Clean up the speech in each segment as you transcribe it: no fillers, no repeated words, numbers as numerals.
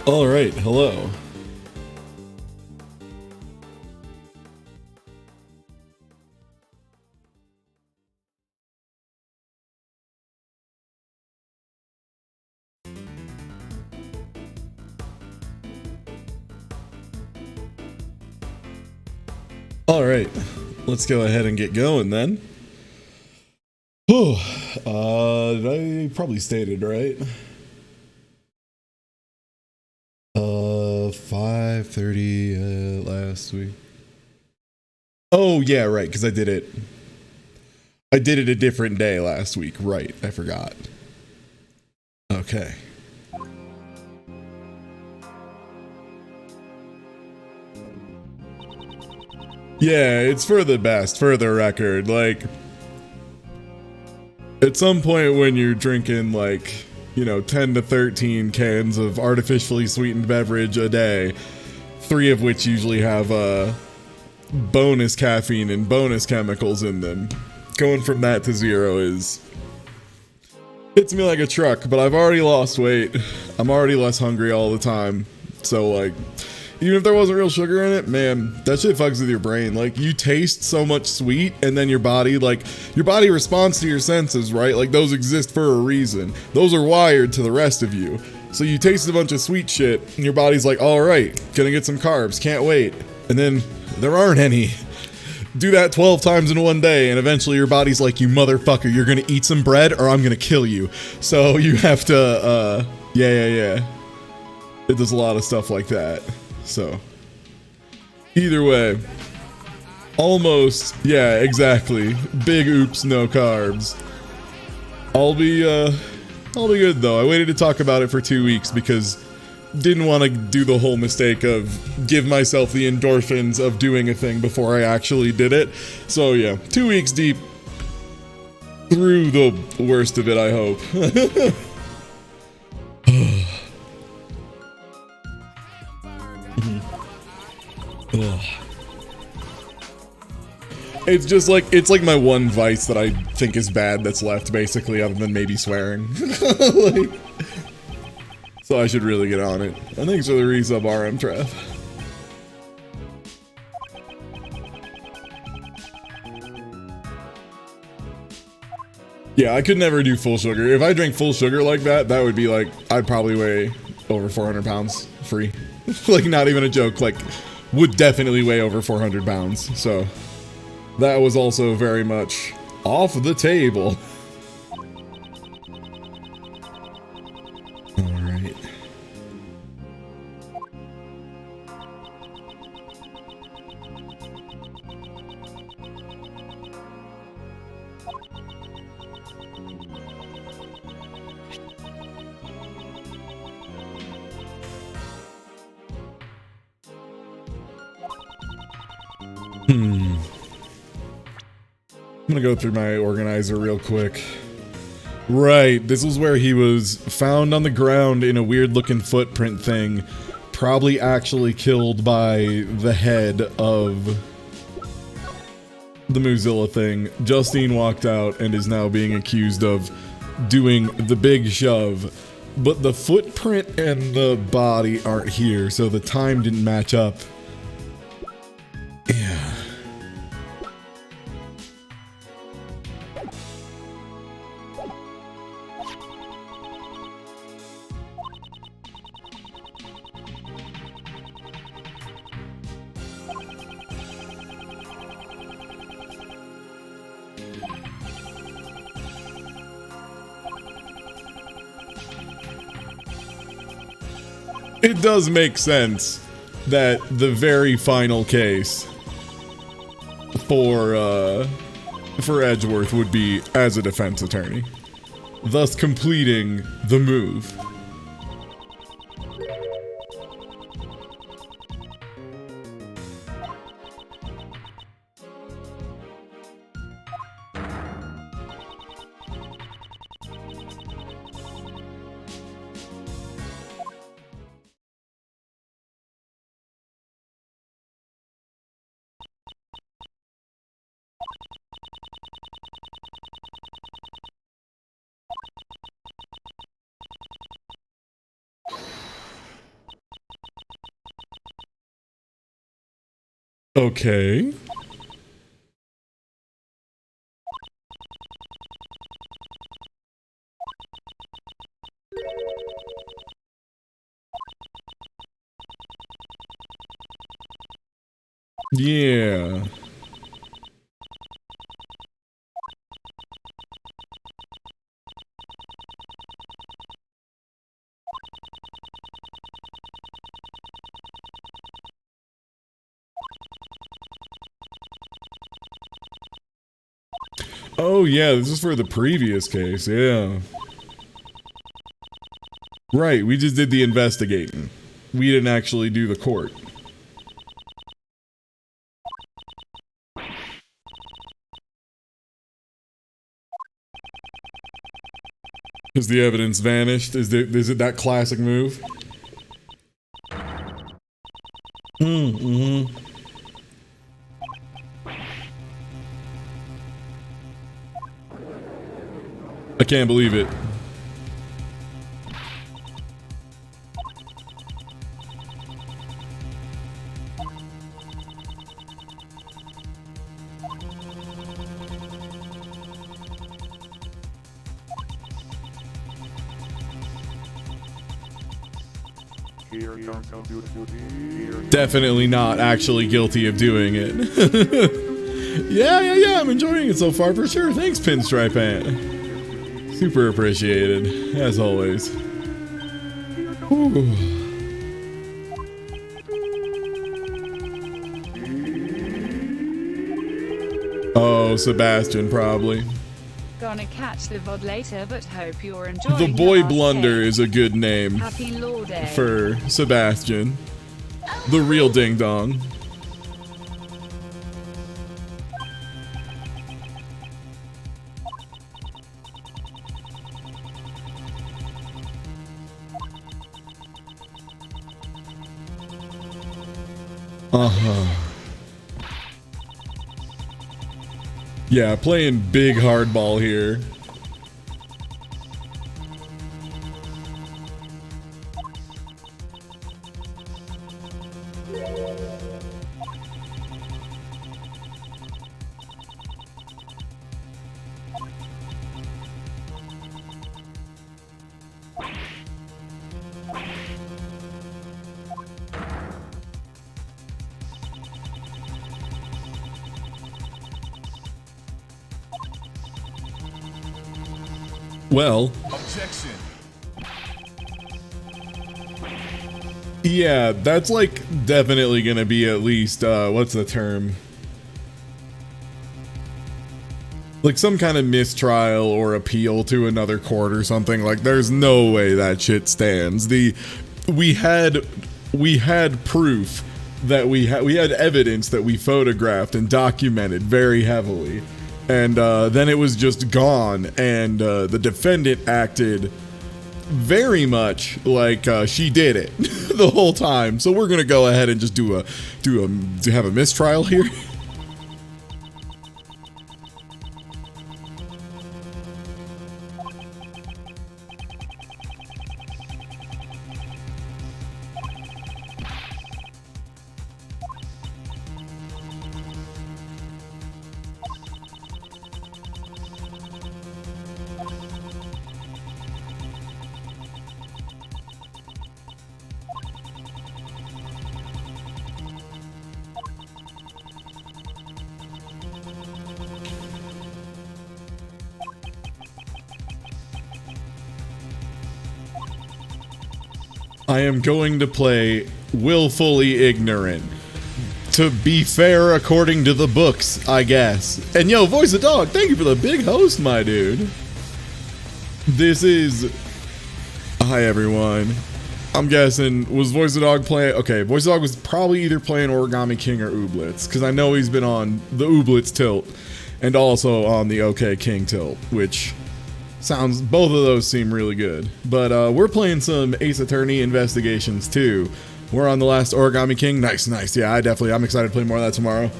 All right, hello. All right, let's go ahead and get going then. Whew. I probably stated right. 5:30 last week. Oh yeah, right, because I did it. I did it a different day last week. Right, I forgot. Okay. Yeah, it's for the best, for the record. Like, at some point when you're drinking, like, 10 to 13 cans of artificially sweetened beverage a day, three of which usually have bonus caffeine and bonus chemicals in them, going from that to zero hits me like a truck, but I've already lost weight. I'm already less hungry all the time. So, like, even if there wasn't real sugar in it, man, that shit fucks with your brain. Like, you taste so much sweet, and then your body responds to your senses, right? Like, those exist for a reason. Those are wired to the rest of you. So you taste a bunch of sweet shit, and your body's like, all right, gonna get some carbs, can't wait. And then there aren't any. Do that 12 times in one day, and eventually your body's like, you motherfucker, you're gonna eat some bread, or I'm gonna kill you. So you have to, yeah. It does a lot of stuff like that. So, either way, almost, yeah, exactly. Big oops, no carbs. I'll be good though. I waited to talk about it for 2 weeks because didn't want to do the whole mistake of give myself the endorphins of doing a thing before I actually did it. So yeah, 2 weeks deep through the worst of it, I hope. It's like my one vice that I think is bad that's left, basically, other than maybe swearing. Like, so I should really get on it. And thanks for the resub, RM Trev. Yeah, I could never do full sugar. If I drank full sugar like that, that would be like, I'd probably weigh over 400 pounds free. Like, not even a joke. Like, would definitely weigh over 400 pounds. So that was also very much off the table. All right. I'm gonna go through my organizer real quick. Right, this was where he was found on the ground in a weird looking footprint thing, probably actually killed by the head of the Mozilla thing. Justine walked out and is now being accused of doing the big shove, but the footprint and the body aren't here, so the time didn't match up. Yeah. It does make sense that the very final case for Edgeworth would be as a defense attorney, thus completing the move. Okay. Yeah. Oh yeah, this is for the previous case, yeah. Right, we just did the investigating. We didn't actually do the court. Has the evidence vanished? Is it that classic move? Mm-hmm. I can't believe it. Definitely not actually guilty of doing it. Yeah, I'm enjoying it so far for sure. Thanks, Pinstripe Ant. Super appreciated, as always. Ooh. Oh, Sebastian, probably. Gonna catch the VOD later, but hope you're enjoying the Boy Blunder is a good name Happy Law Day for Sebastian. The real ding dong. Yeah, playing big hardball here. Well, objection. Yeah, that's like definitely gonna be at least what's the term? Like some kind of mistrial or appeal to another court or something. Like there's no way that shit stands. We had proof that we had evidence that we photographed and documented very heavily. And then it was just gone, and the defendant acted very much like she did it the whole time. So we're gonna go ahead and just have a mistrial here. I am going to play willfully ignorant. To be fair, according to the books, I guess. And yo, Voice of Dog, thank you for the big host, my dude. This is... Hi, everyone. I'm guessing, was Voice of Dog playing... Okay, Voice of Dog was probably either playing Origami King or Ooblets, because I know he's been on the Ooblets tilt, and also on the OK King tilt, which... both of those seem really good. But we're playing some Ace Attorney investigations too. We're on the last Origami King. Nice. Yeah, I'm excited to play more of that tomorrow.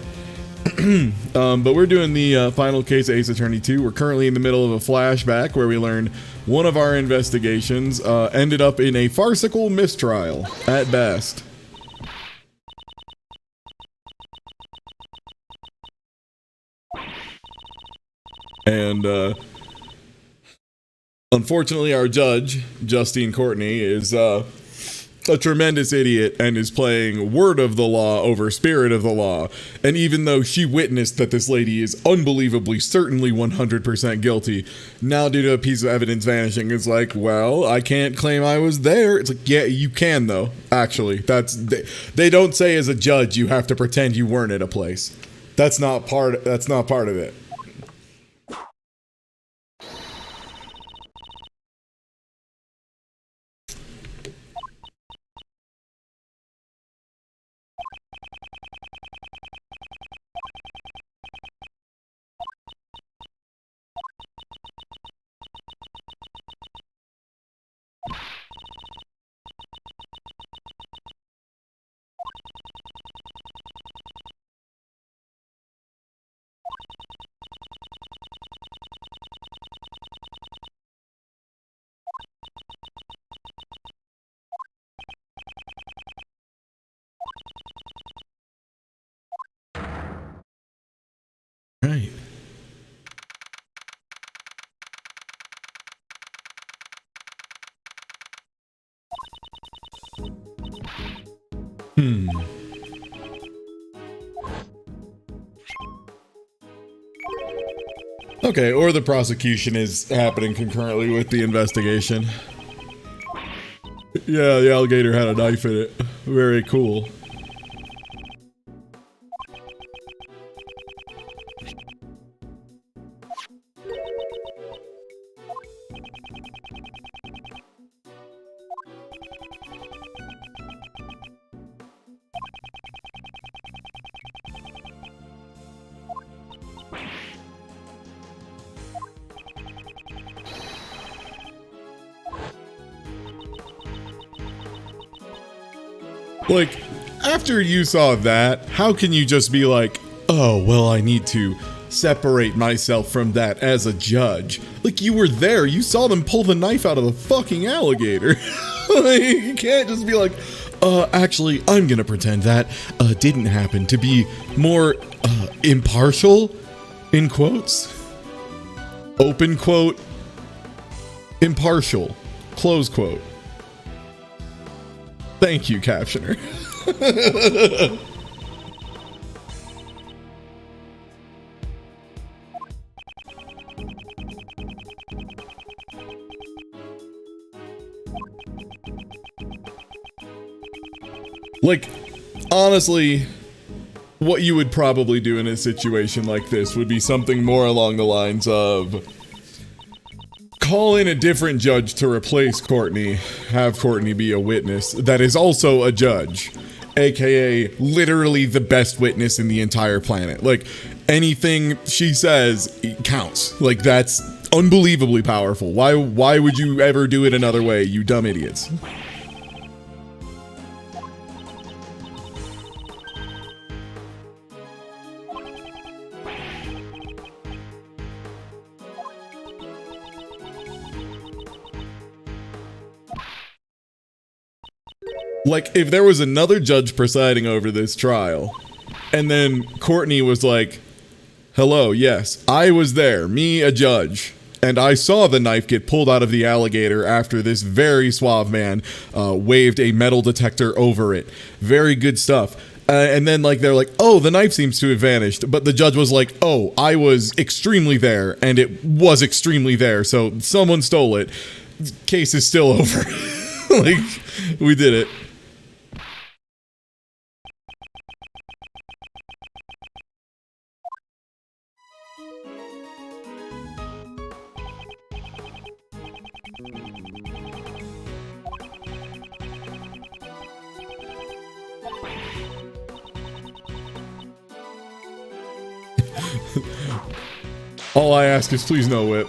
But we're doing the final case of Ace Attorney 2. We're currently in the middle of a flashback where we learned one of our investigations ended up in a farcical mistrial at best. And unfortunately, our judge, Justine Courtney, is a tremendous idiot and is playing word of the law over spirit of the law. And even though she witnessed that this lady is unbelievably, certainly 100% guilty, now due to a piece of evidence vanishing, it's like, well, I can't claim I was there. It's like, yeah, you can though. Actually, they don't say as a judge you have to pretend you weren't at a place. That's not part of it. Right. Okay, or the prosecution is happening concurrently with the investigation. Yeah, the alligator had a knife in it. Very cool. Like, after you saw that, how can you just be like, oh, well, I need to separate myself from that as a judge? Like, you were there. You saw them pull the knife out of the fucking alligator. Like, you can't just be like, actually, I'm gonna pretend that didn't happen to be more impartial, in quotes. Open quote, impartial, close quote. Thank you, captioner. Like, honestly, what you would probably do in a situation like this would be something more along the lines of call in a different judge to replace Courtney, have Courtney be a witness that is also a judge, aka literally the best witness in the entire planet. Like, anything she says counts. Like, that's unbelievably powerful. Why would you ever do it another way, you dumb idiots? Like, if there was another judge presiding over this trial, and then Courtney was like, hello, yes, I was there, me, a judge, and I saw the knife get pulled out of the alligator after this very suave man waved a metal detector over it. Very good stuff. And then, like, they're like, oh, the knife seems to have vanished. But the judge was like, oh, I was extremely there, and it was extremely there, so someone stole it. Case is still over. Like, we did it. All I ask is please no whip.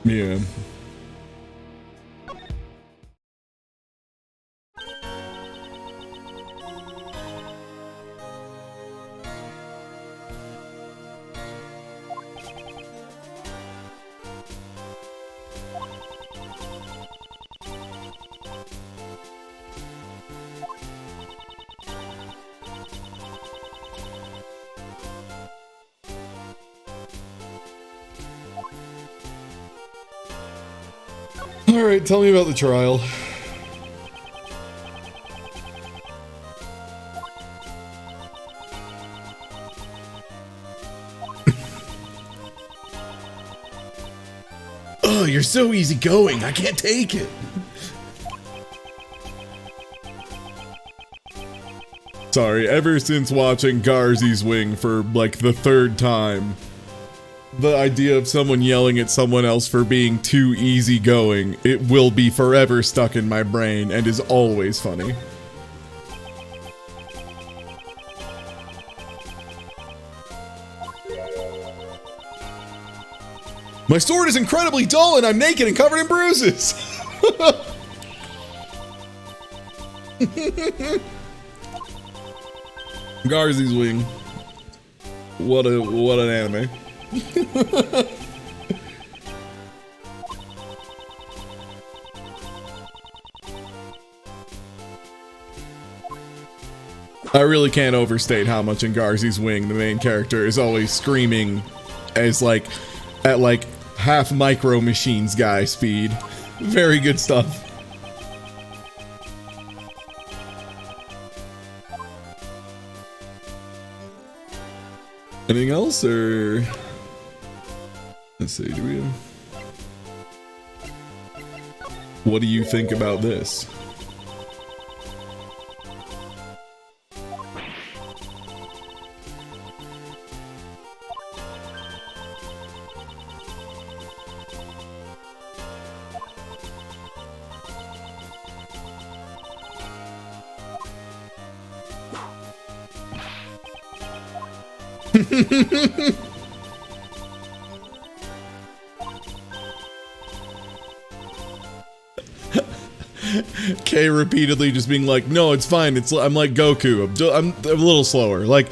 Yeah. Alright, tell me about the trial. Oh, you're so easygoing. I can't take it. Sorry, ever since watching Garzy's Wing for like the 3rd time, the idea of someone yelling at someone else for being too easygoing, it will be forever stuck in my brain and is always funny. My sword is incredibly dull and I'm naked and covered in bruises. Garzy's Wing. What an anime. I really can't overstate how much in Garzy's Wing the main character is always screaming as like at like half micro machines guy speed. Very good stuff. Anything else, or let's see, do we have... What do you think about this? Kay repeatedly just being like, no, it's fine. I'm like Goku. I'm a little slower. Like,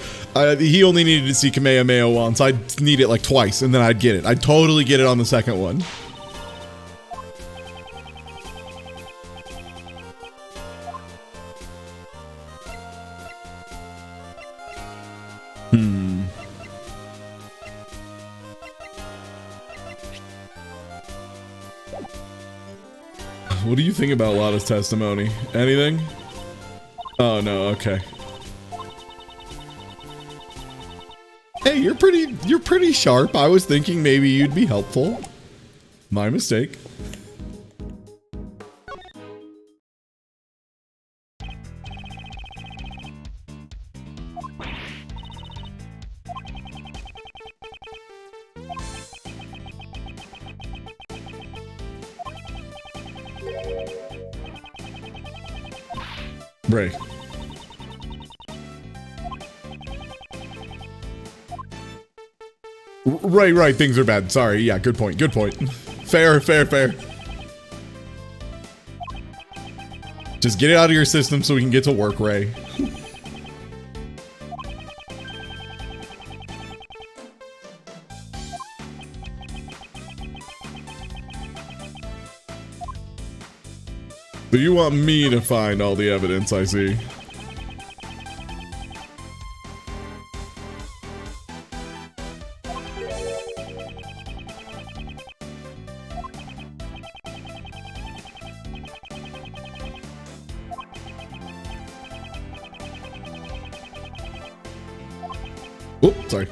he only needed to see Kamehameha once. I'd need it like twice, and then I'd get it. I'd totally get it on the second one. What do you think about Lada's testimony? Anything? Oh no, okay. Hey, you're pretty sharp. I was thinking maybe you'd be helpful. My mistake. Ray. Right, things are bad. Sorry, yeah, good point, good point. Fair. Just get it out of your system so we can get to work, Ray. But you want me to find all the evidence, I see. Oh, sorry.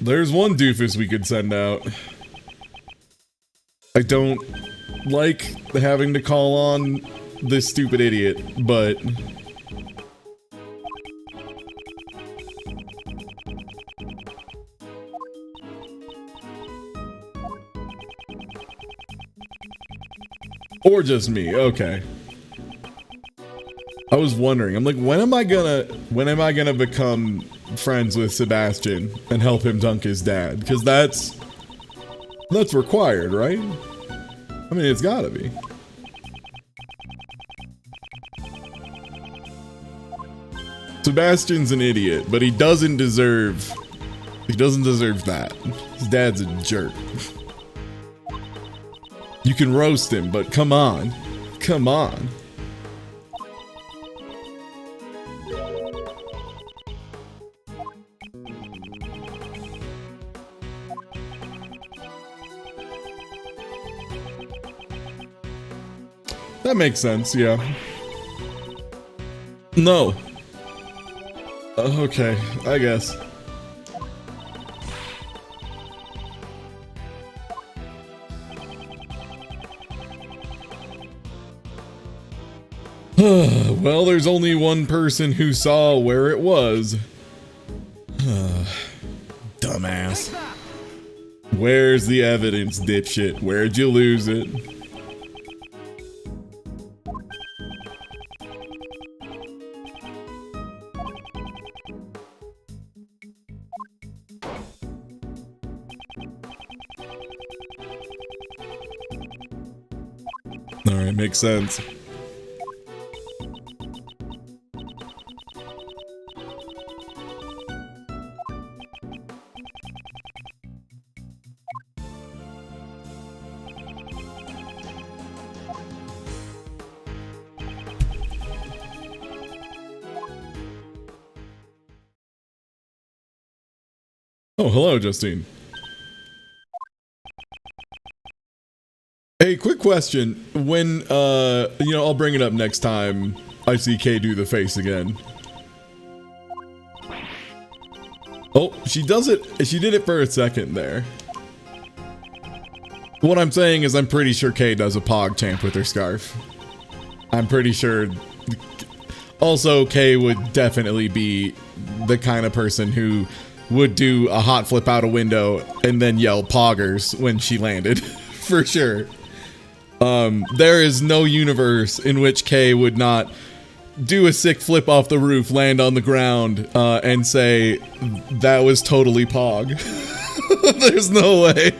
There's one doofus we could send out. I don't like having to call on this stupid idiot, but... Or just me, okay. I was wondering, I'm like, when am I gonna become friends with Sebastian and help him dunk his dad? Because that's required, right? I mean, it's gotta be. Sebastian's an idiot, but he doesn't deserve He doesn't deserve that. His dad's a jerk. You can roast him, but come on. Come on. That makes sense, yeah. No. Okay, I guess. Well, there's only one person who saw where it was. Dumbass. Where's the evidence, dipshit? Where'd you lose it? Alright, makes sense. Oh, hello, Justine. Hey, quick question. When, I'll bring it up next time I see Kay do the face again. Oh, she does it. She did it for a second there. What I'm saying is I'm pretty sure Kay does a pog champ with her scarf. I'm pretty sure. Also, Kay would definitely be the kind of person who would do a hot flip out a window and then yell poggers when she landed. For sure. There is no universe in which Kay would not do a sick flip off the roof, land on the ground, and say, that was totally pog. There's no way.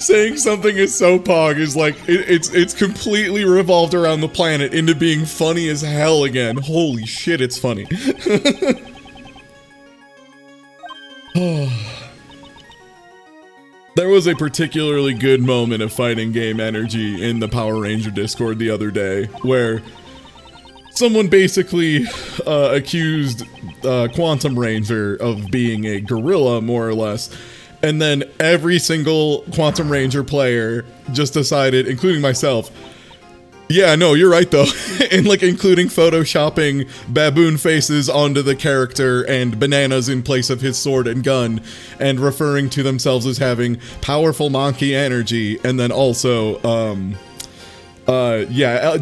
Saying something is so pog is like, it's completely revolved around the planet into being funny as hell again. Holy shit, it's funny. There was a particularly good moment of fighting game energy in the Power Ranger Discord the other day, where someone basically accused Quantum Ranger of being a gorilla, more or less. And then every single Quantum Ranger player just decided, including myself, yeah, no, you're right though. And like including photoshopping baboon faces onto the character and bananas in place of his sword and gun, and referring to themselves as having powerful monkey energy, and then also,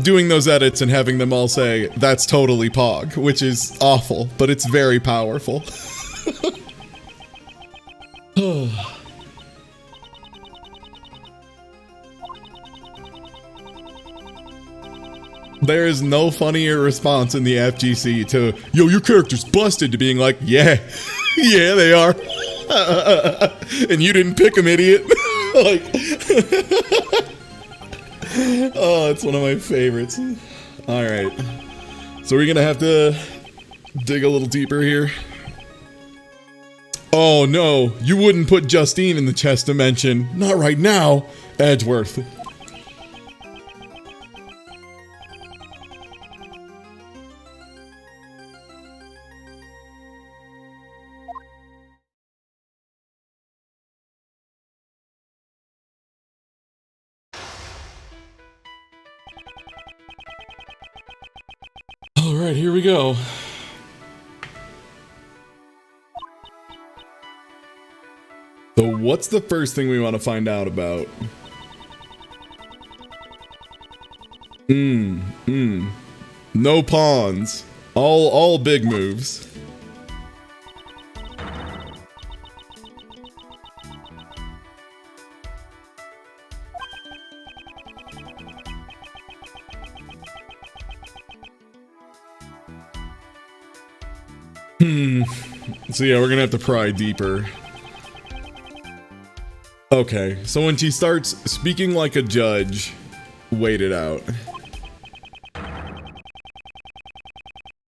doing those edits and having them all say, that's totally pog, which is awful, but it's very powerful. There is no funnier response in the FGC to, yo, your character's busted, to being like, yeah, yeah, they are. And you didn't pick them, idiot. Like, oh, it's one of my favorites. All right. So we're gonna have to dig a little deeper here. Oh no, you wouldn't put Justine in the chess dimension. Not right now, Edgeworth. All right, here we go. So what's the first thing we want to find out about? No pawns. All big moves. So yeah, we're gonna have to pry deeper. Okay, so when she starts speaking like a judge, wait it out.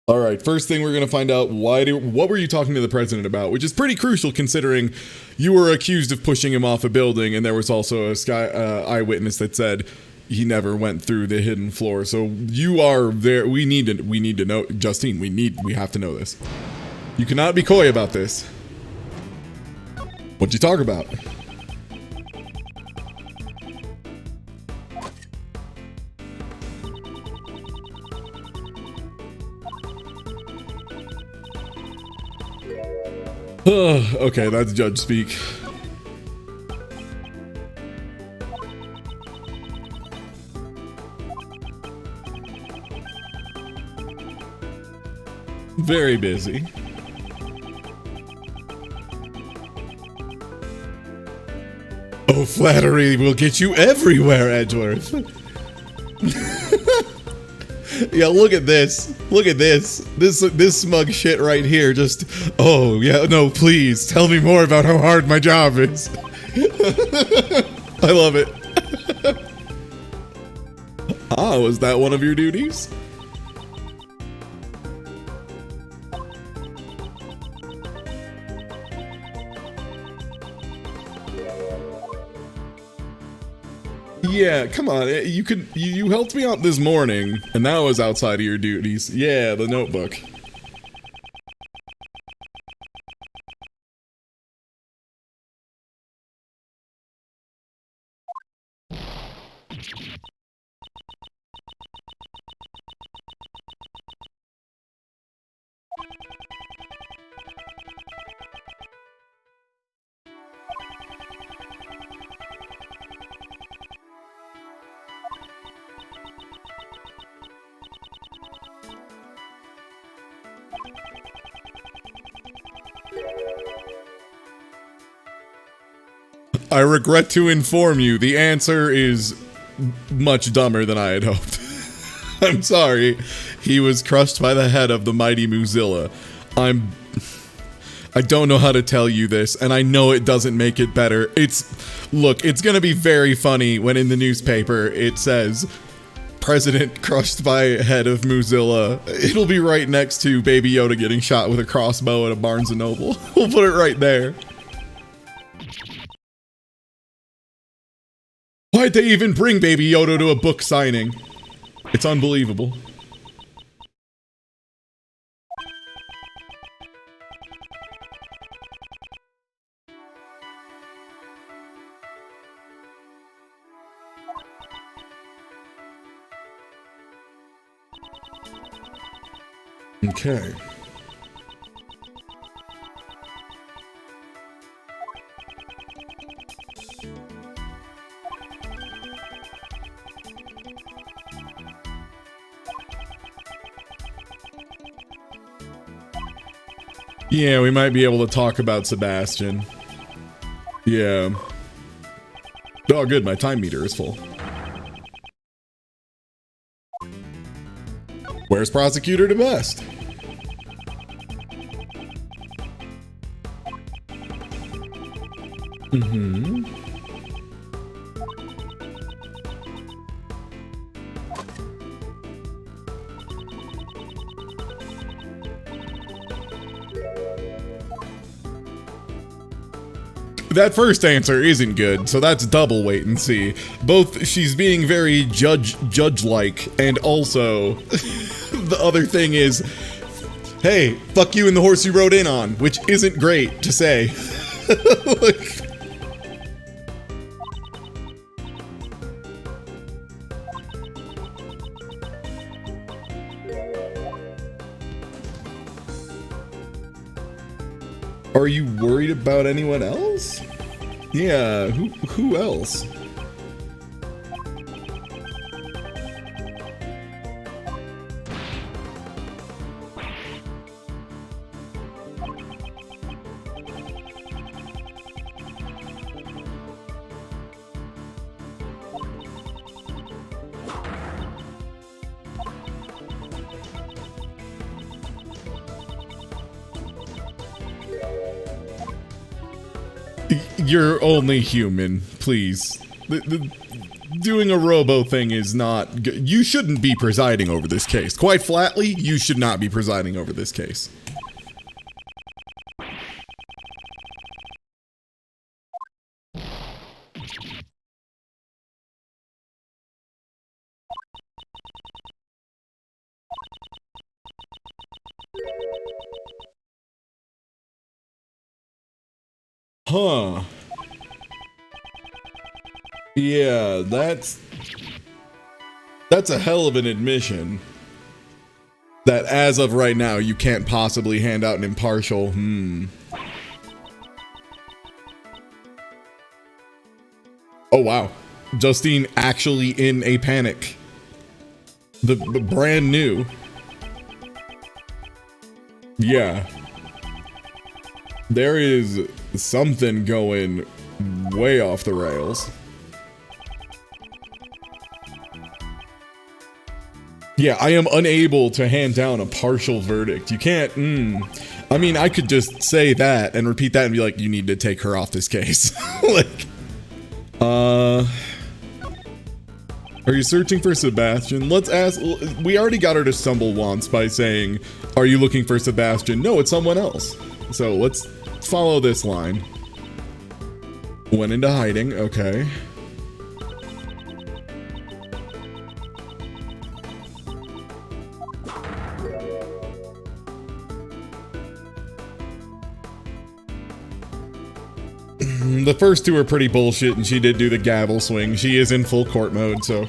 All right, first thing we're going to find out, what were you talking to the president about? Which is pretty crucial considering you were accused of pushing him off a building, and there was also a eyewitness that said he never went through the hidden floor. So you are there. We need to know, Justine, we have to know this. You cannot be coy about this. What'd you talk about? Okay, that's judge speak. Very busy. Oh, flattery will get you everywhere, Edgeworth. Yeah, look at this. Look at this. This smug shit right here. Just, oh, yeah, no, please. Tell me more about how hard my job is. I love it. Ah, was that one of your duties? Yeah, come on. You helped me out this morning, and that was outside of your duties. Yeah, the notebook. I regret to inform you, the answer is much dumber than I had hoped. I'm sorry. He was crushed by the head of the mighty Muzilla. I don't know how to tell you this, and I know it doesn't make it better. Look, it's gonna be very funny when in the newspaper it says, President crushed by head of Muzilla. It'll be right next to Baby Yoda getting shot with a crossbow at a Barnes & Noble. We'll put it right there. Why'd they even bring Baby Yoda to a book signing? It's unbelievable. Okay. Yeah, we might be able to talk about Sebastian. Yeah. Oh, good, my time meter is full. Where's Prosecutor DeBest? Mm-hmm. That first answer isn't good, so that's double wait and see. Both she's being very judge-like, and also the other thing is, hey, fuck you and the horse you rode in on, which isn't great to say. Like, are you worried about anyone else? Yeah, who else? You're only human, please. doing a robo thing is not... You shouldn't be presiding over this case. Quite flatly, you should not be presiding over this case. Huh. Yeah, that's a hell of an admission. That as of right now, you can't possibly hand out an impartial, Oh wow. Justine actually in a panic. The brand new. Yeah. There is something going way off the rails. Yeah, I am unable to hand down a partial verdict. You can't, I mean, I could just say that and repeat that and be like, you need to take her off this case. Like, are you searching for Sebastian? Let's ask, we already got her to stumble once by saying, are you looking for Sebastian? No, it's someone else. So let's follow this line. Went into hiding, okay. The first two are pretty bullshit, and she did do the gavel swing. She is in full court mode, so...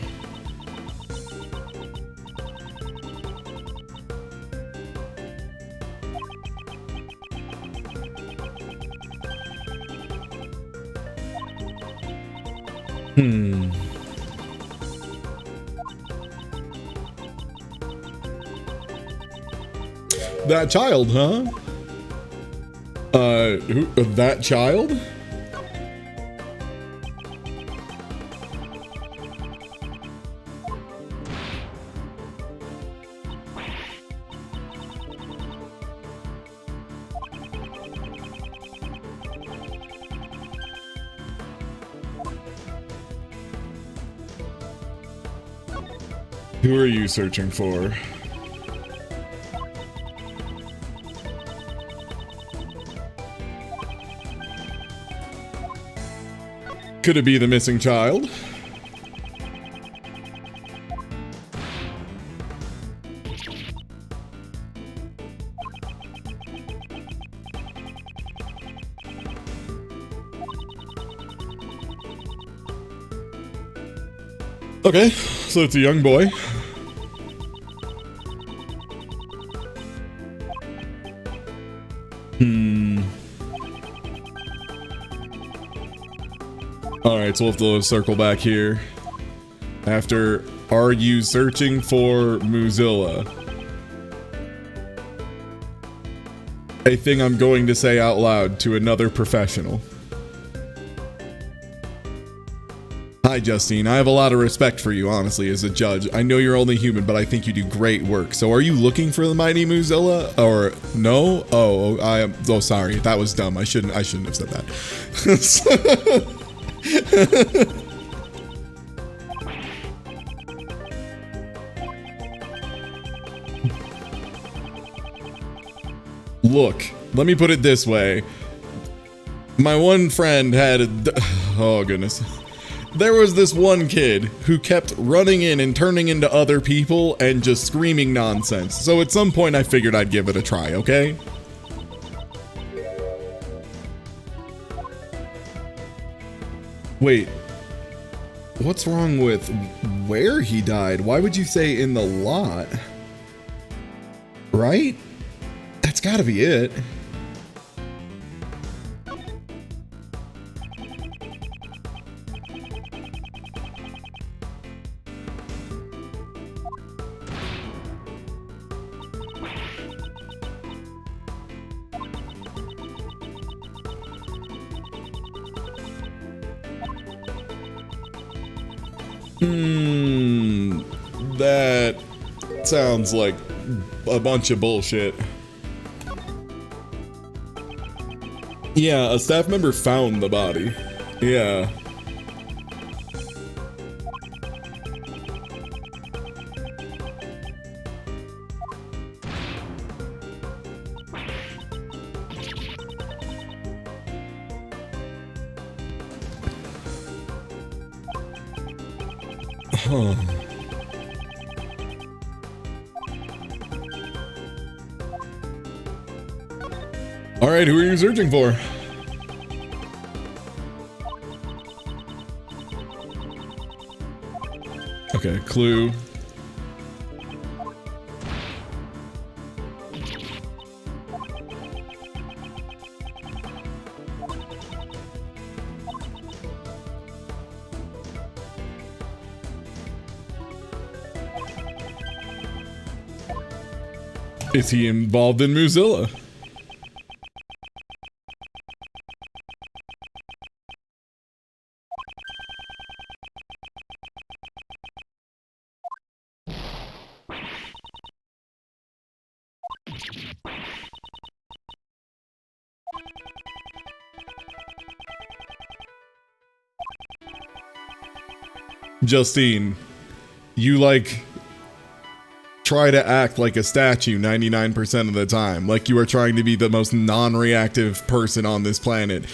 That child, huh? Who? That child? Who are you searching for? Could it be the missing child? Okay, so it's a young boy. Alright, so we'll have to circle back here. After, are you searching for Mozilla? A thing I'm going to say out loud to another professional. Hi, Justine. I have a lot of respect for you, honestly, as a judge. I know you're only human, but I think you do great work. So are you looking for the mighty Mozilla? Or no? Oh, I am. Oh, sorry. That was dumb. I shouldn't have said that. Look, let me put it this way. My one friend had oh goodness. There was this one kid who kept running in and turning into other people and just screaming nonsense. So at some point I figured I'd give it a try, okay? Wait. What's wrong with where he died? Why would you say in the lot? Right? That's gotta be it. That sounds like a bunch of bullshit. Yeah, a staff member found the body. Yeah. All right, who are you searching for? Okay, clue. Is he involved in Mozilla? Justine, you like try to act like a statue 99% of the time, like you are trying to be the most non-reactive person on this planet,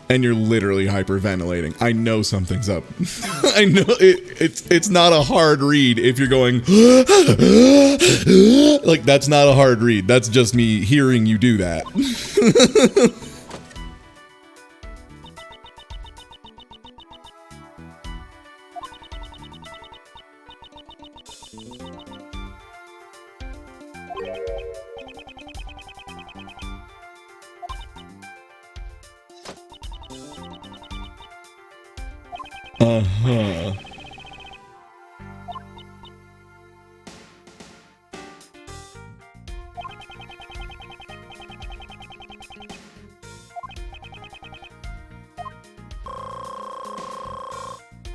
and you're literally hyperventilating. I know something's up. I know it's not a hard read if you're going like that's not a hard read. That's just me hearing you do that. Uh-huh.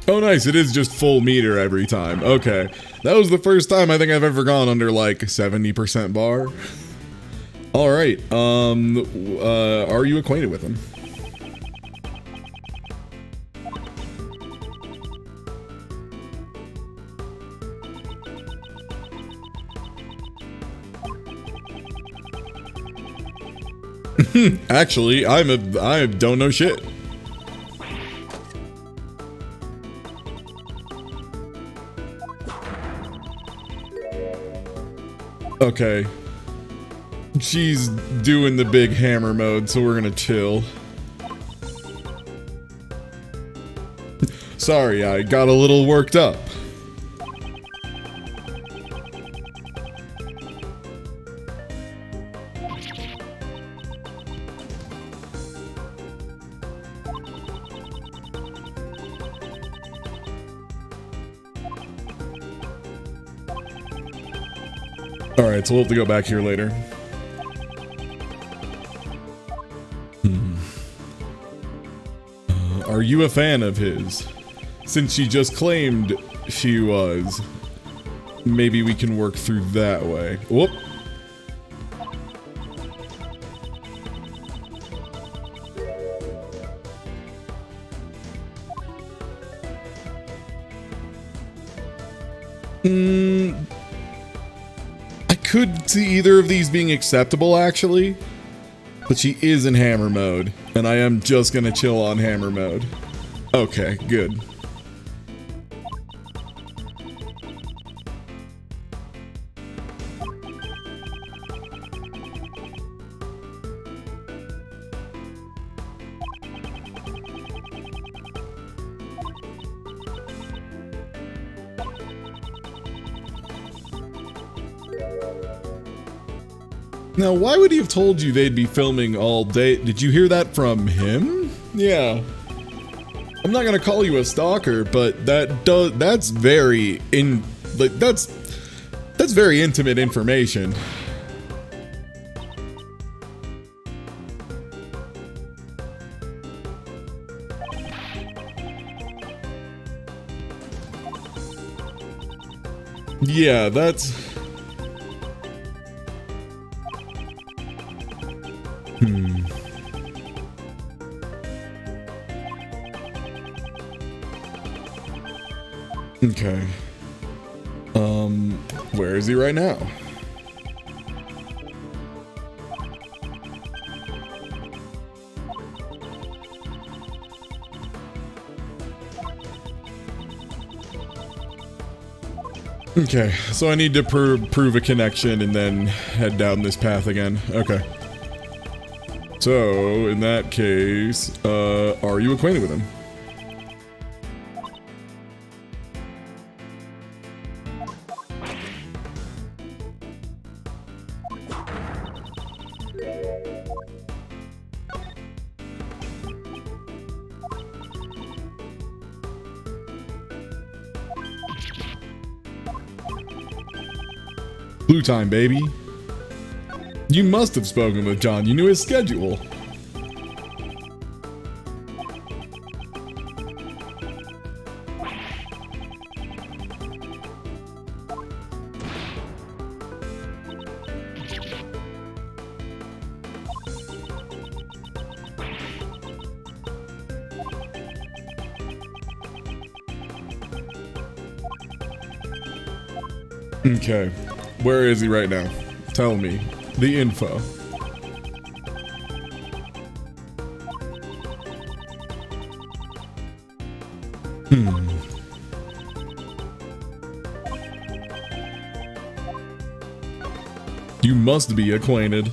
Oh, nice. It is just full meter every time. Okay. That was the first time I think I've ever gone under like 70% bar. All right. Are you acquainted with him? Actually, I don't know shit. Okay. She's doing the big hammer mode, so we're gonna chill. Sorry, I got a little worked up. Alright, so we'll have to go back here later. Are you a fan of his? Since she just claimed she was, maybe we can work through that way. Whoop. I could see either of these being acceptable, actually. But she is in hammer mode, and I am just gonna chill on hammer mode. Okay, good. Now, why would he have told you they'd be filming all day? Did you hear that from him? Yeah. I'm not gonna call you a stalker, but that's very that's very intimate information. Yeah, that's okay. Where is he right now? Okay, so I need to prove a connection and then head down this path again. Okay. So, in that case, are you acquainted with him? Blue time, baby. You must have spoken with John. You knew his schedule. Okay. Where is he right now? Tell me. The info. You must be acquainted.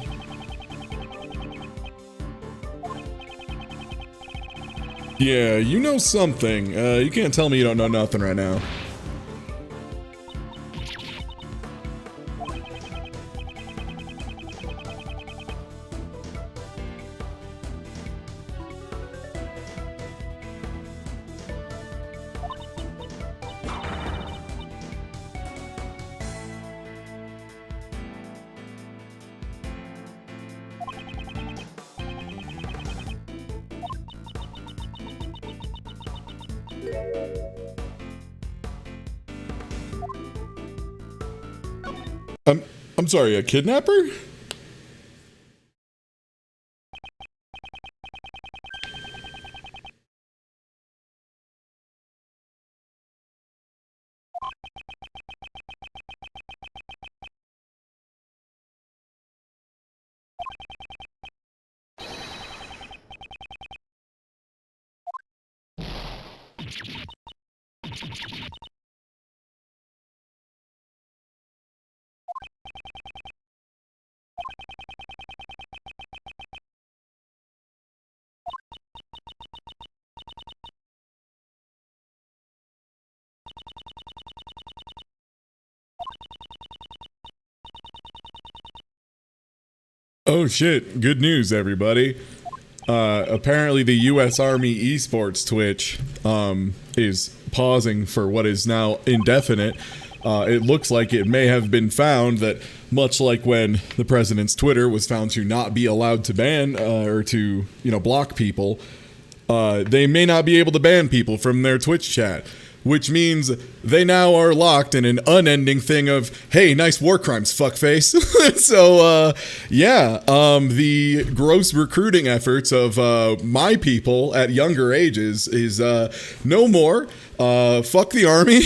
Yeah, you know something. You can't tell me you don't know nothing right now. I'm sorry, a kidnapper? Oh shit, good news everybody. Apparently the US Army Esports Twitch is pausing for what is now indefinite. It looks like it may have been found that much like when the president's Twitter was found to not be allowed to ban or to, block people, they may not be able to ban people from their Twitch chat. Which means they now are locked in an unending thing of, hey, nice war crimes, fuckface. So, the gross recruiting efforts of my people at younger ages is no more. Fuck the army.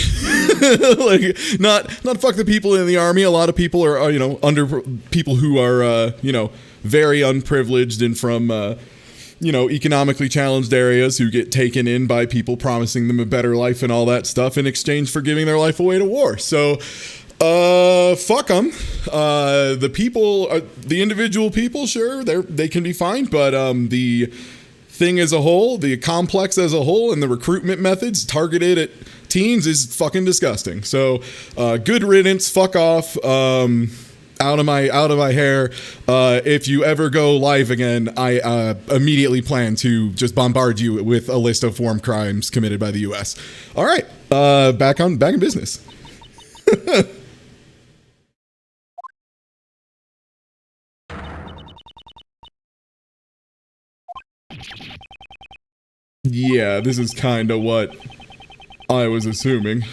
Like, not fuck the people in the army. A lot of people are, under people who are, very unprivileged and from, economically challenged areas who get taken in by people promising them a better life and all that stuff in exchange for giving their life away to war. So, fuck them. The people, the individual people, sure, they can be fine, but the thing as a whole, the complex as a whole, and the recruitment methods targeted at teens is fucking disgusting. So, good riddance, fuck off. Out of my hair. If you ever go live again, I immediately plan to just bombard you with a list of war crimes committed by the U.S. All right, back in business. Yeah, this is kind of what I was assuming.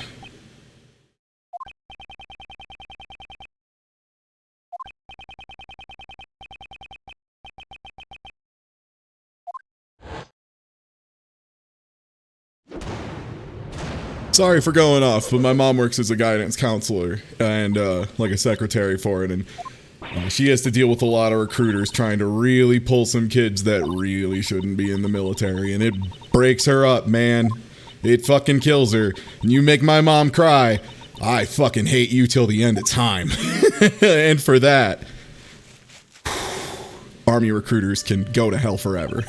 Sorry for going off, but my mom works as a guidance counselor and like a secretary for it, and she has to deal with a lot of recruiters trying to really pull some kids that really shouldn't be in the military, and it breaks her up, man. It fucking kills her. And you make my mom cry. I fucking hate you till the end of time. And for that, army recruiters can go to hell forever.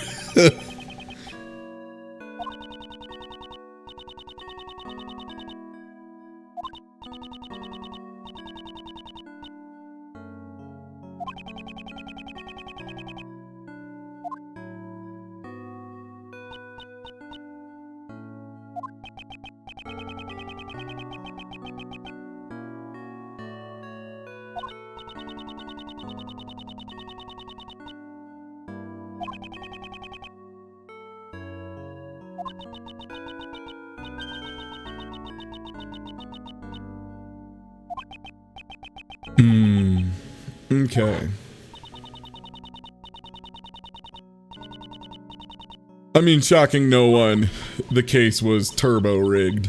Okay. I mean, shocking no one, the case was turbo rigged.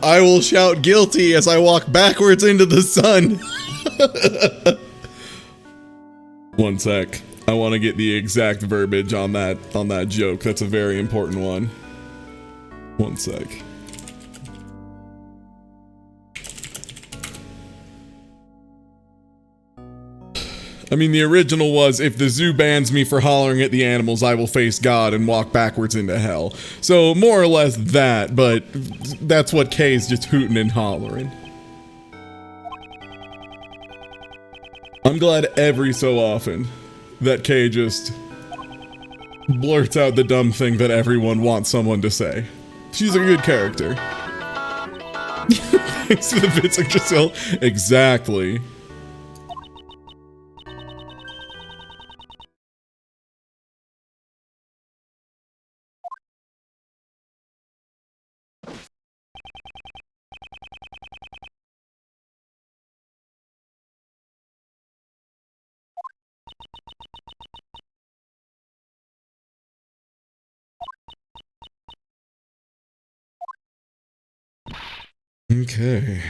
I will shout guilty as I walk backwards into the sun. One sec. I want to get the exact verbiage on that joke. That's a very important one. One sec. I mean, the original was, if the zoo bans me for hollering at the animals, I will face God and walk backwards into hell. So, more or less that, but that's what Kay's just hooting and hollering. I'm glad every so often that Kay just blurts out the dumb thing that everyone wants someone to say. She's a good character. Thanks to the bits of Giselle. Exactly. Okay.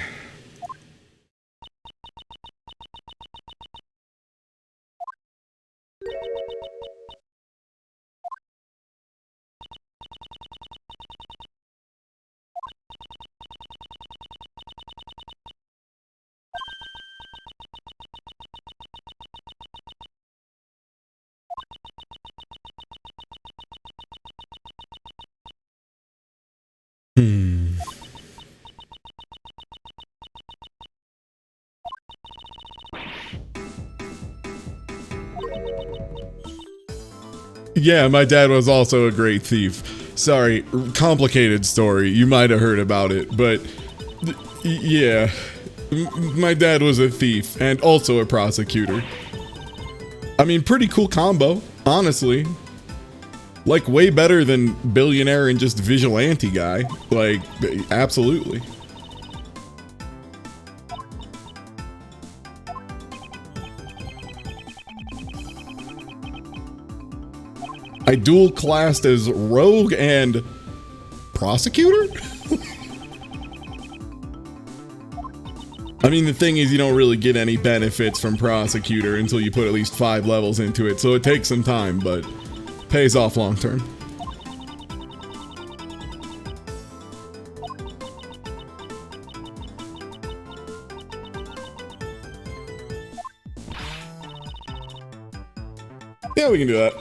Yeah, my dad was also a great thief. Sorry, complicated story. You might have heard about it, but yeah. My dad was a thief and also a prosecutor. I mean, pretty cool combo, honestly. Like, way better than billionaire and just vigilante guy. Like, absolutely. I dual classed as rogue and prosecutor? I mean, the thing is, you don't really get any benefits from prosecutor until you put at least 5 levels into it, so it takes some time, but pays off long term. Yeah, we can do that.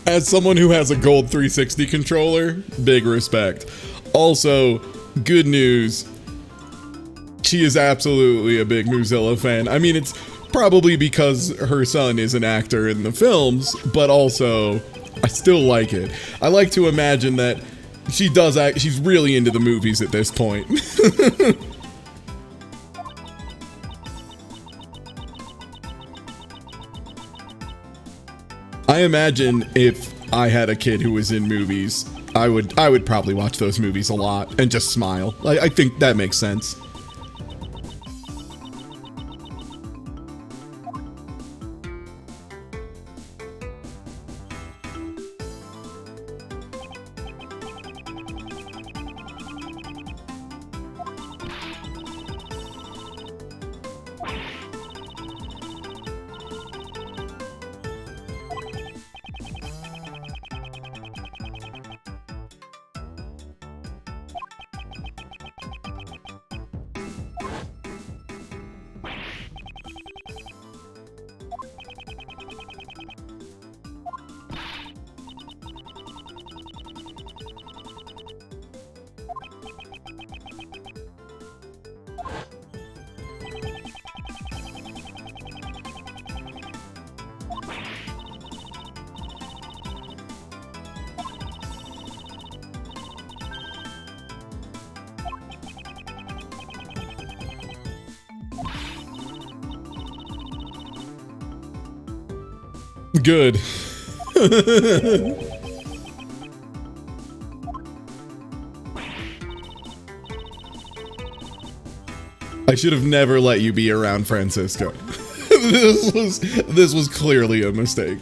As someone who has a gold 360 controller, big respect. Also, good news. She is absolutely a big Mozilla fan. I mean, it's probably because her son is an actor in the films, but also, I still like it. I like to imagine that she does act, she's really into the movies at this point. I imagine if I had a kid who was in movies, I would probably watch those movies a lot and just smile. I think that makes sense. Good. I should have never let you be around Francisco. This was clearly a mistake.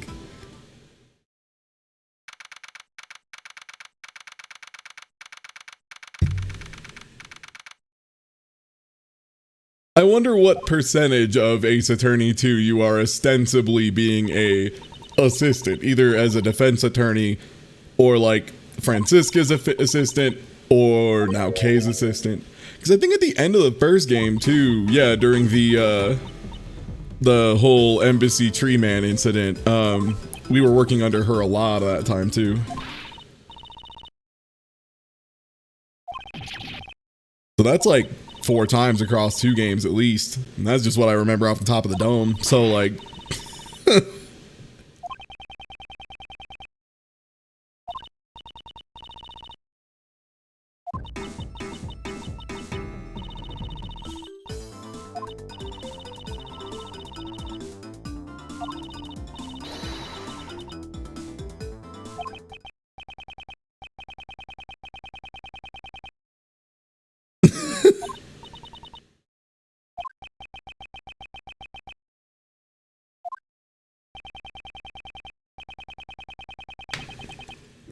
I wonder what percentage of Ace Attorney 2 you are ostensibly being a assistant, either as a defense attorney or like Francisca's assistant or now Kay's assistant. Because I think at the end of the first game too, yeah, during the whole embassy tree man incident, we were working under her a lot of that time too. So that's like 4 times across 2 games at least. And that's just what I remember off the top of the dome. So like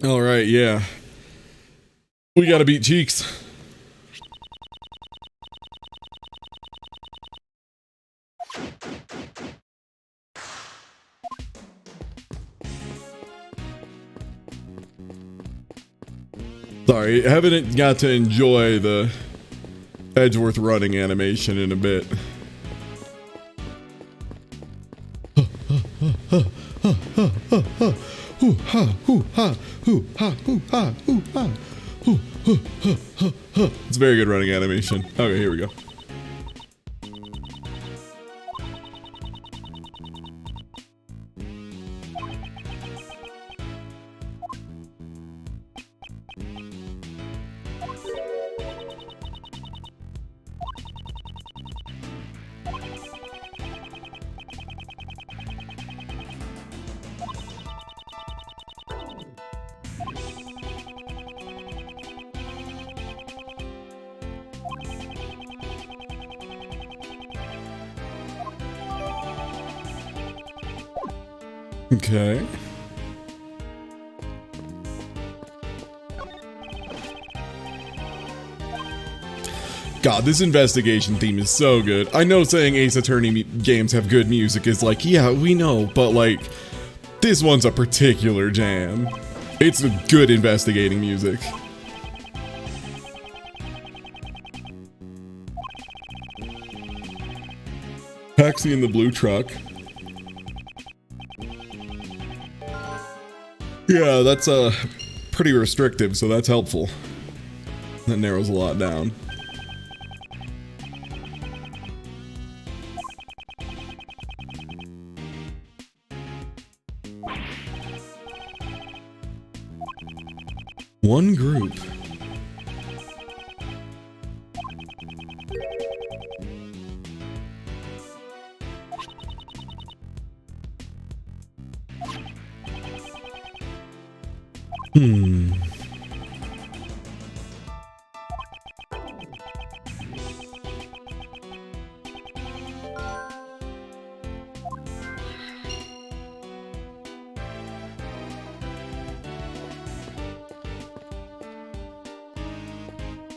all right, yeah. We gotta beat Cheeks. Sorry, haven't got to enjoy the Edgeworth running animation in a bit. It's a very good running animation. Okay, here we go. Okay. God, this investigation theme is so good. I know saying Ace Attorney games have good music is like, yeah, we know, but like, this one's a particular jam. It's a good investigating music. Taxi in the blue truck. Yeah, that's pretty restrictive, so that's helpful. That narrows a lot down. One group.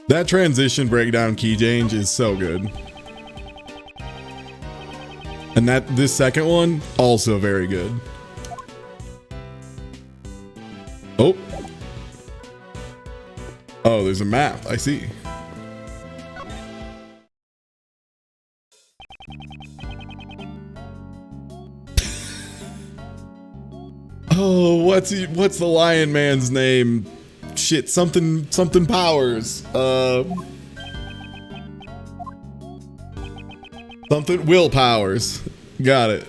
That transition breakdown key change is so good. And this second one, also very good. Oh. Oh, there's a map. I see. Oh, what's the Lion Man's name? Shit, something Powers. Something Will Powers. Got it.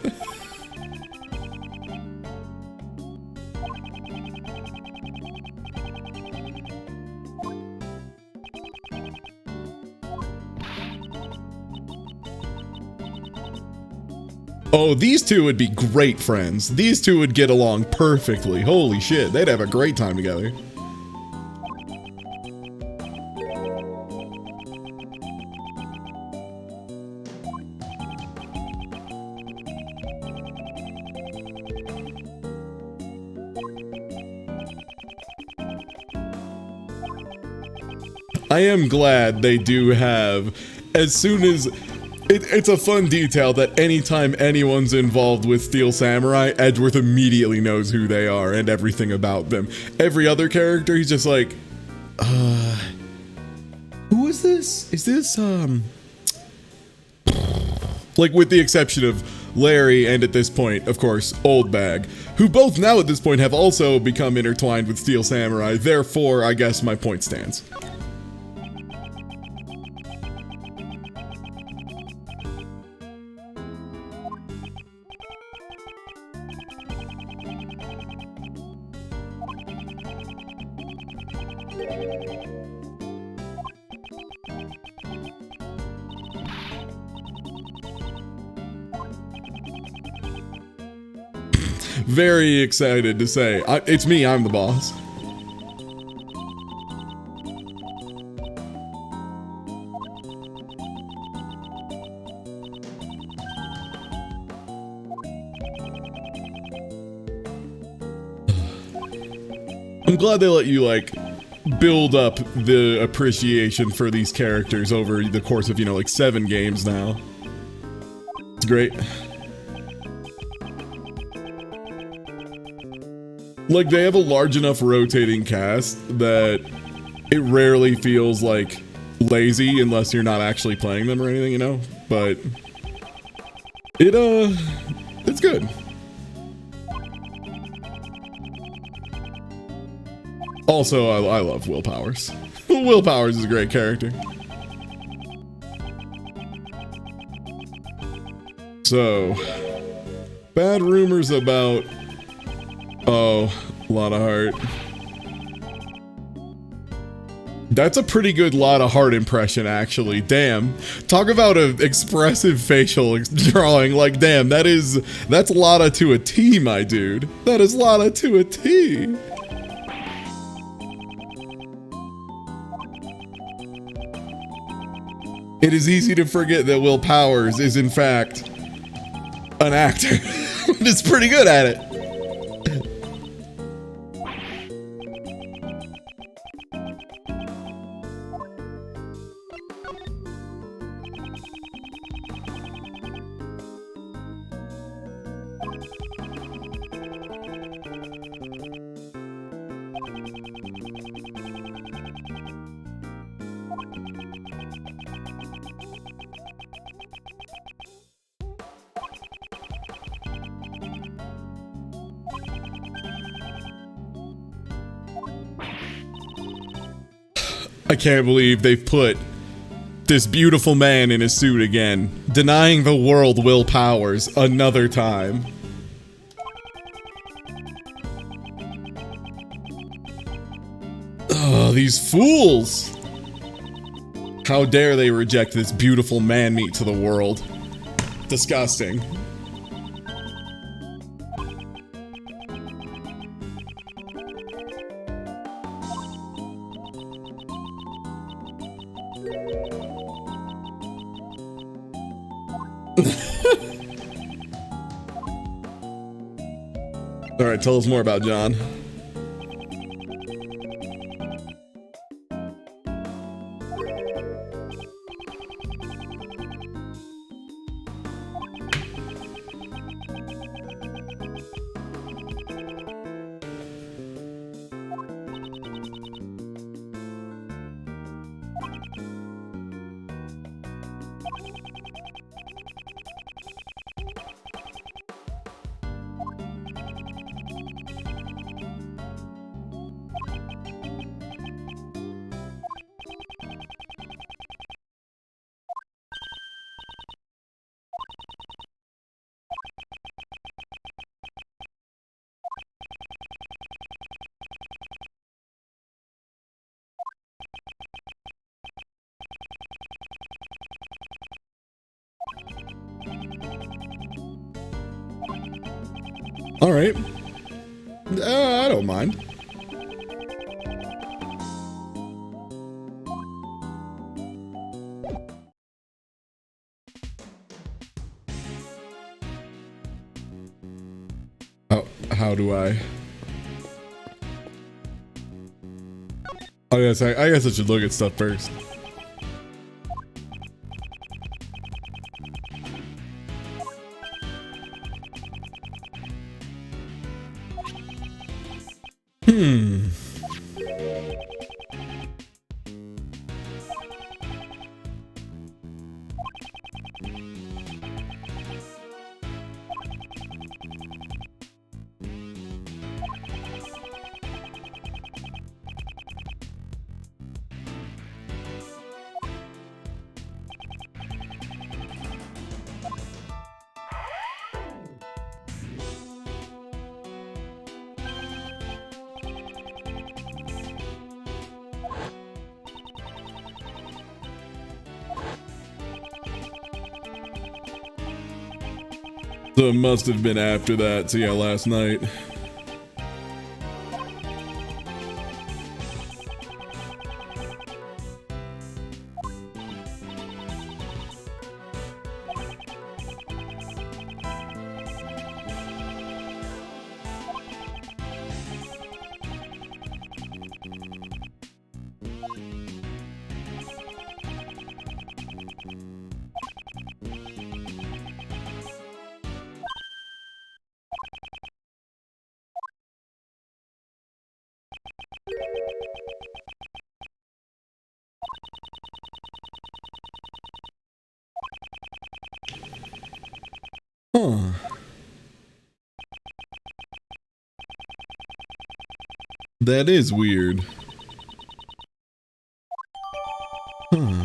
Oh, these two would be great friends. These two would get along perfectly. Holy shit, they'd have a great time together. I am glad they do have, as soon as, it's a fun detail that anytime anyone's involved with Steel Samurai, Edgeworth immediately knows who they are and everything about them. Every other character, he's just like, who is this? Is this, like with the exception of Larry and at this point, of course, Old Bag, who both now at this point have also become intertwined with Steel Samurai, therefore, I guess my point stands. Very excited to say, it's me, I'm the boss. I'm glad they let you, like, build up the appreciation for these characters over the course of, you know, like 7 games now. It's great. Like, they have a large enough rotating cast that it rarely feels, like, lazy unless you're not actually playing them or anything, you know? But it's good. Also, I love Will Powers. Will Powers is a great character. So, bad rumors about... Oh, a lot of heart. That's a pretty good lot of heart impression, actually. Damn. Talk about an expressive facial drawing. Like, damn, that's Lotta to a T, my dude. That is Lotta to a T. It is easy to forget that Will Powers is, in fact, an actor. He's pretty good at it. I can't believe they've put this beautiful man in a suit again, denying the world Will Powers another time. Ugh, these fools! How dare they reject this beautiful man meat to the world. Disgusting. Alright, tell us more about John. Alright. I don't mind. How do I? I guess I should look at stuff first. So it must have been after that, so yeah, last night. Huh. That is weird. Huh.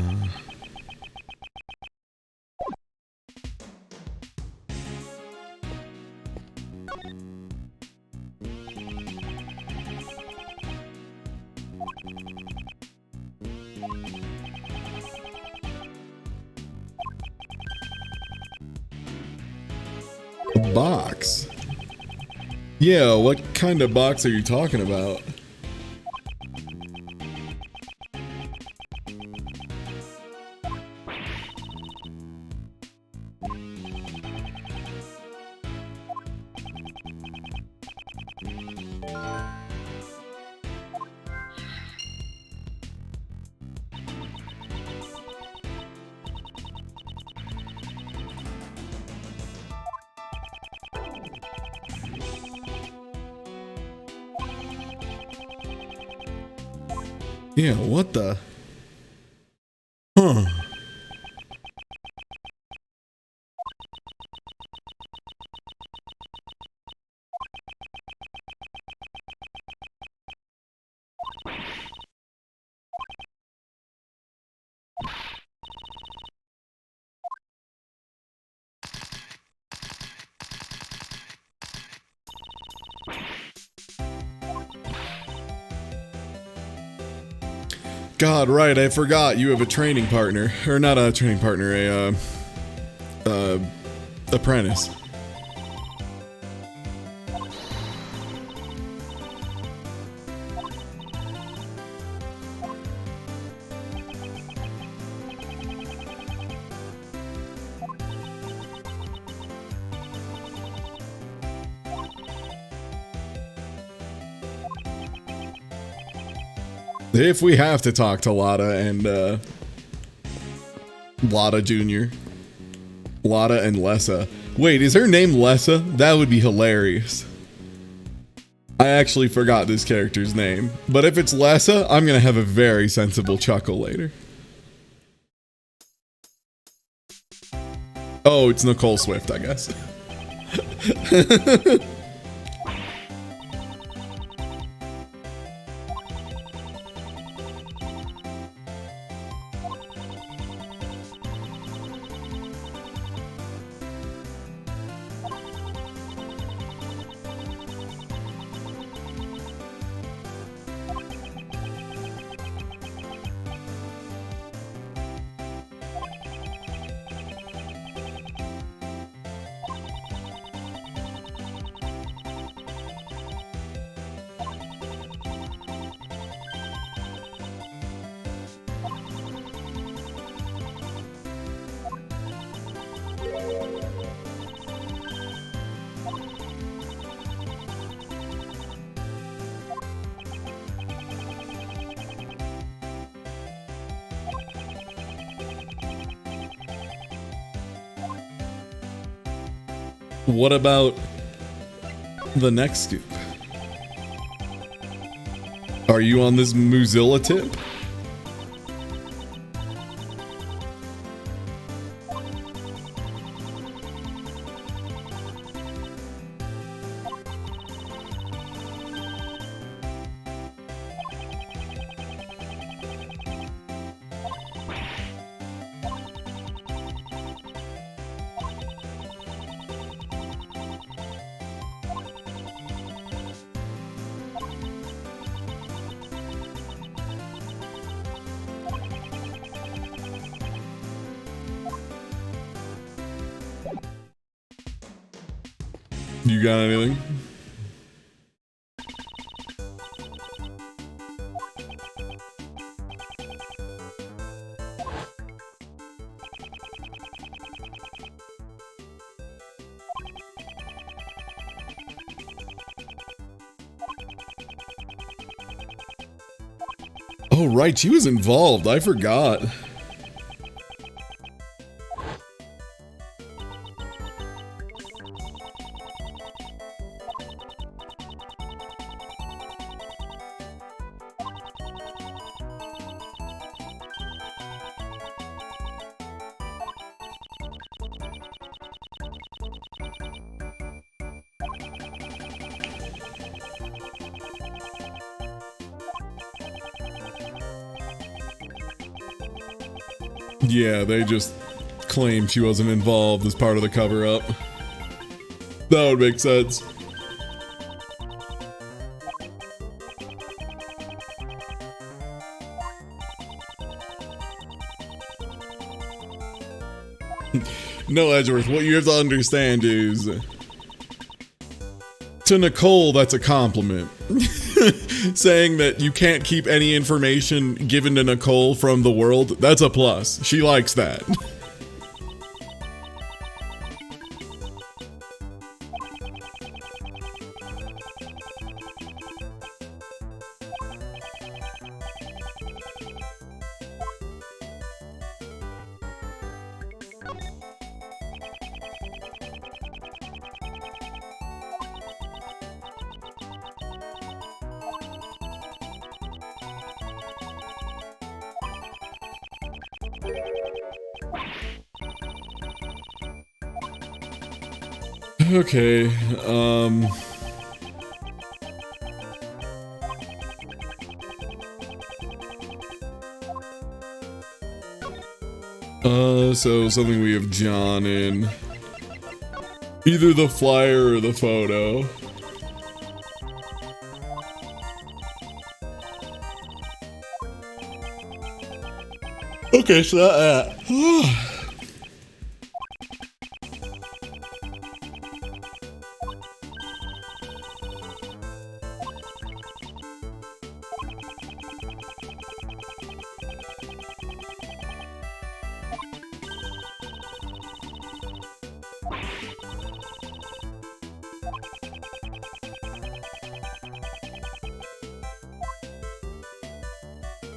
A box? Yeah, what kind of box are you talking about? Yeah, what the? Huh. God, right, I forgot you have a training partner. Or not a training partner, apprentice. If we have to talk to Lotta and, Lotta Jr. Lotta and Lessa. Wait, is her name Lessa? That would be hilarious. I actually forgot this character's name. But if it's Lessa, I'm gonna have a very sensible chuckle later. Oh, it's Nicole Swift, I guess. What about the next scoop? Are you on this Mozilla tip? You got anything? Oh, right, she was involved. I forgot. Yeah, they just claimed she wasn't involved as part of the cover-up. That would make sense. No, Edgeworth, what you have to understand is... To Nicole, that's a compliment. Saying that you can't keep any information given to Nicole from the world, that's a plus. She likes that. Okay, so something we have John in. Either the flyer or the photo. Okay, so that.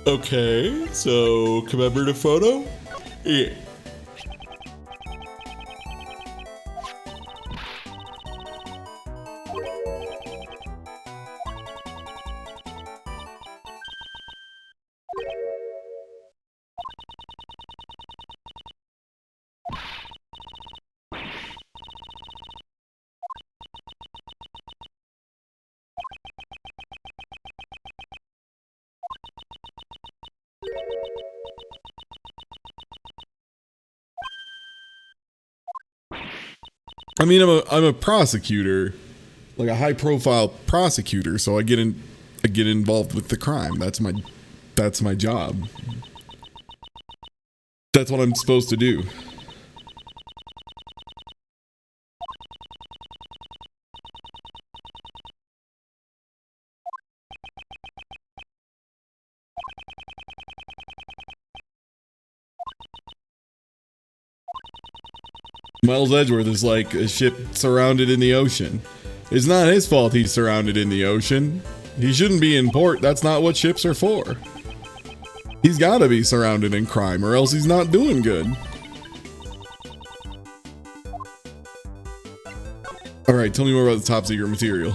Okay, so commemorative photo? Yeah. I mean, I'm a prosecutor, like a high profile prosecutor, so I get involved with the crime. That's my job. That's what I'm supposed to do. Miles Edgeworth is like a ship surrounded in the ocean. It's not his fault he's surrounded in the ocean. He shouldn't be in port. That's not what ships are for. He's got to be surrounded in crime or else he's not doing good. All right, tell me more about the top secret material.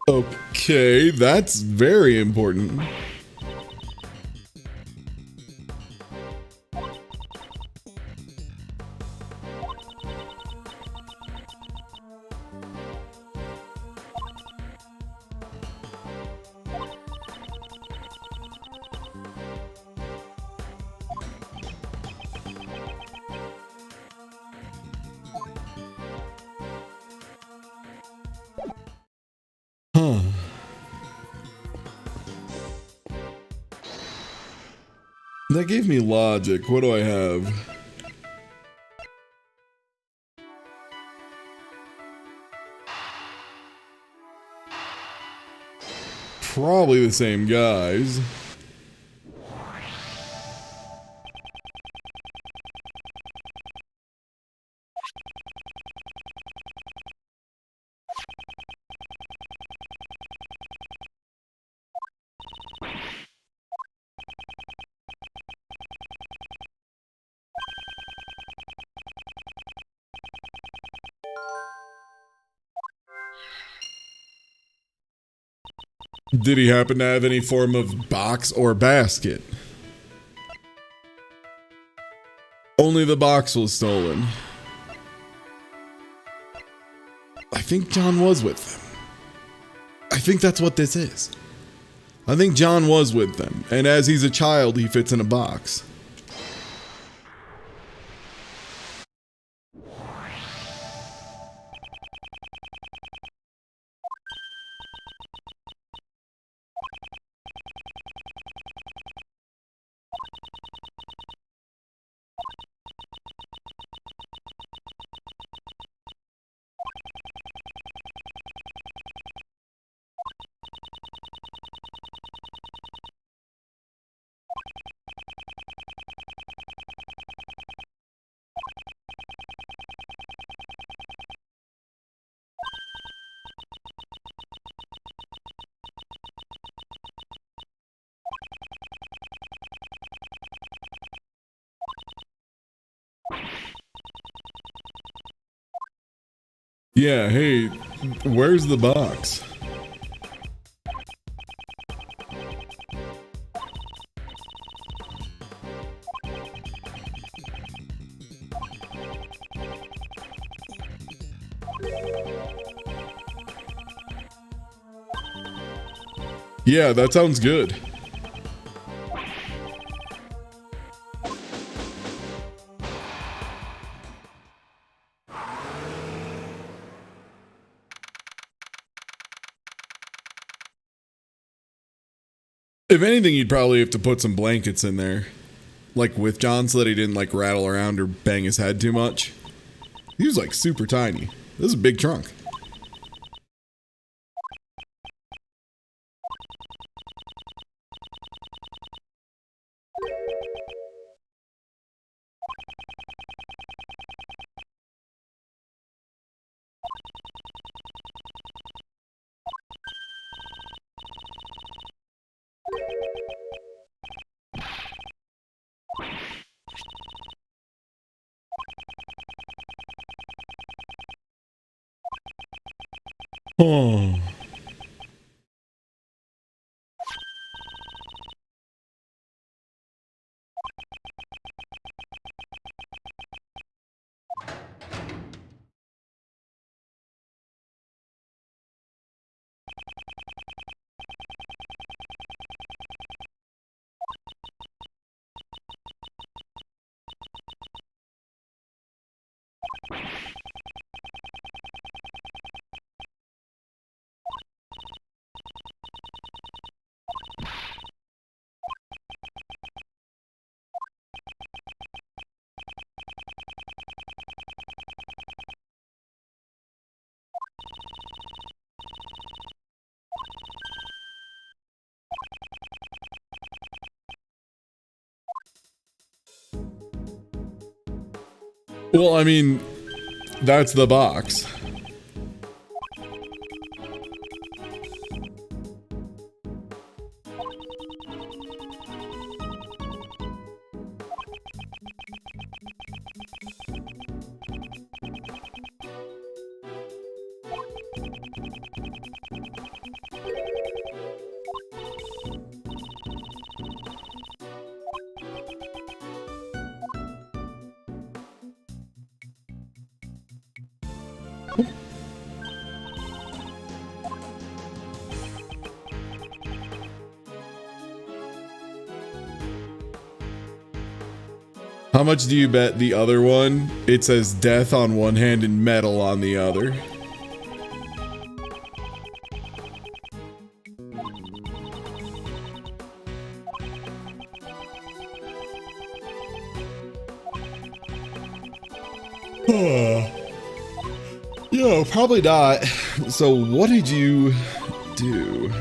Okay, that's very important. Huh. That gave me logic. What do I have? Probably the same guys. Did he happen to have any form of box or basket? Only the box was stolen. I think John was with them. I think that's what this is. I think John was with them, and as he's a child, he fits in a box. Yeah, hey, where's the box? Yeah, that sounds good. If anything, you'd probably have to put some blankets in there. Like with John, so that he didn't like rattle around or bang his head too much. He was like super tiny. This is a big trunk. Oh. Well, I mean, that's the box. How much do you bet the other one? It says death on one hand and metal on the other. Yo, probably not. So what did you do?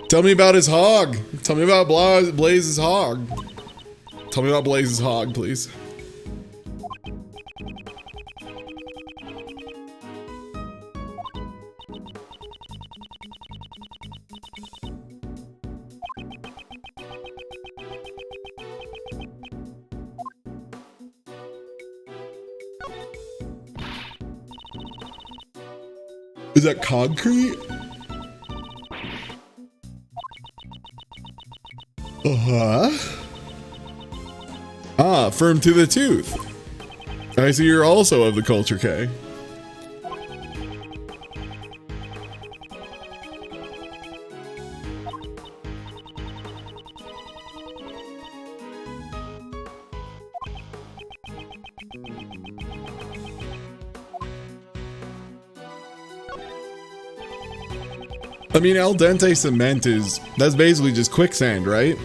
Tell me about his hog. Tell me about Blaze's hog. Tell me about Blaze's hog, please. Is that concrete? Ah, firm to the tooth. I see you're also of the culture K. I mean, al dente cement that's basically just quicksand, right?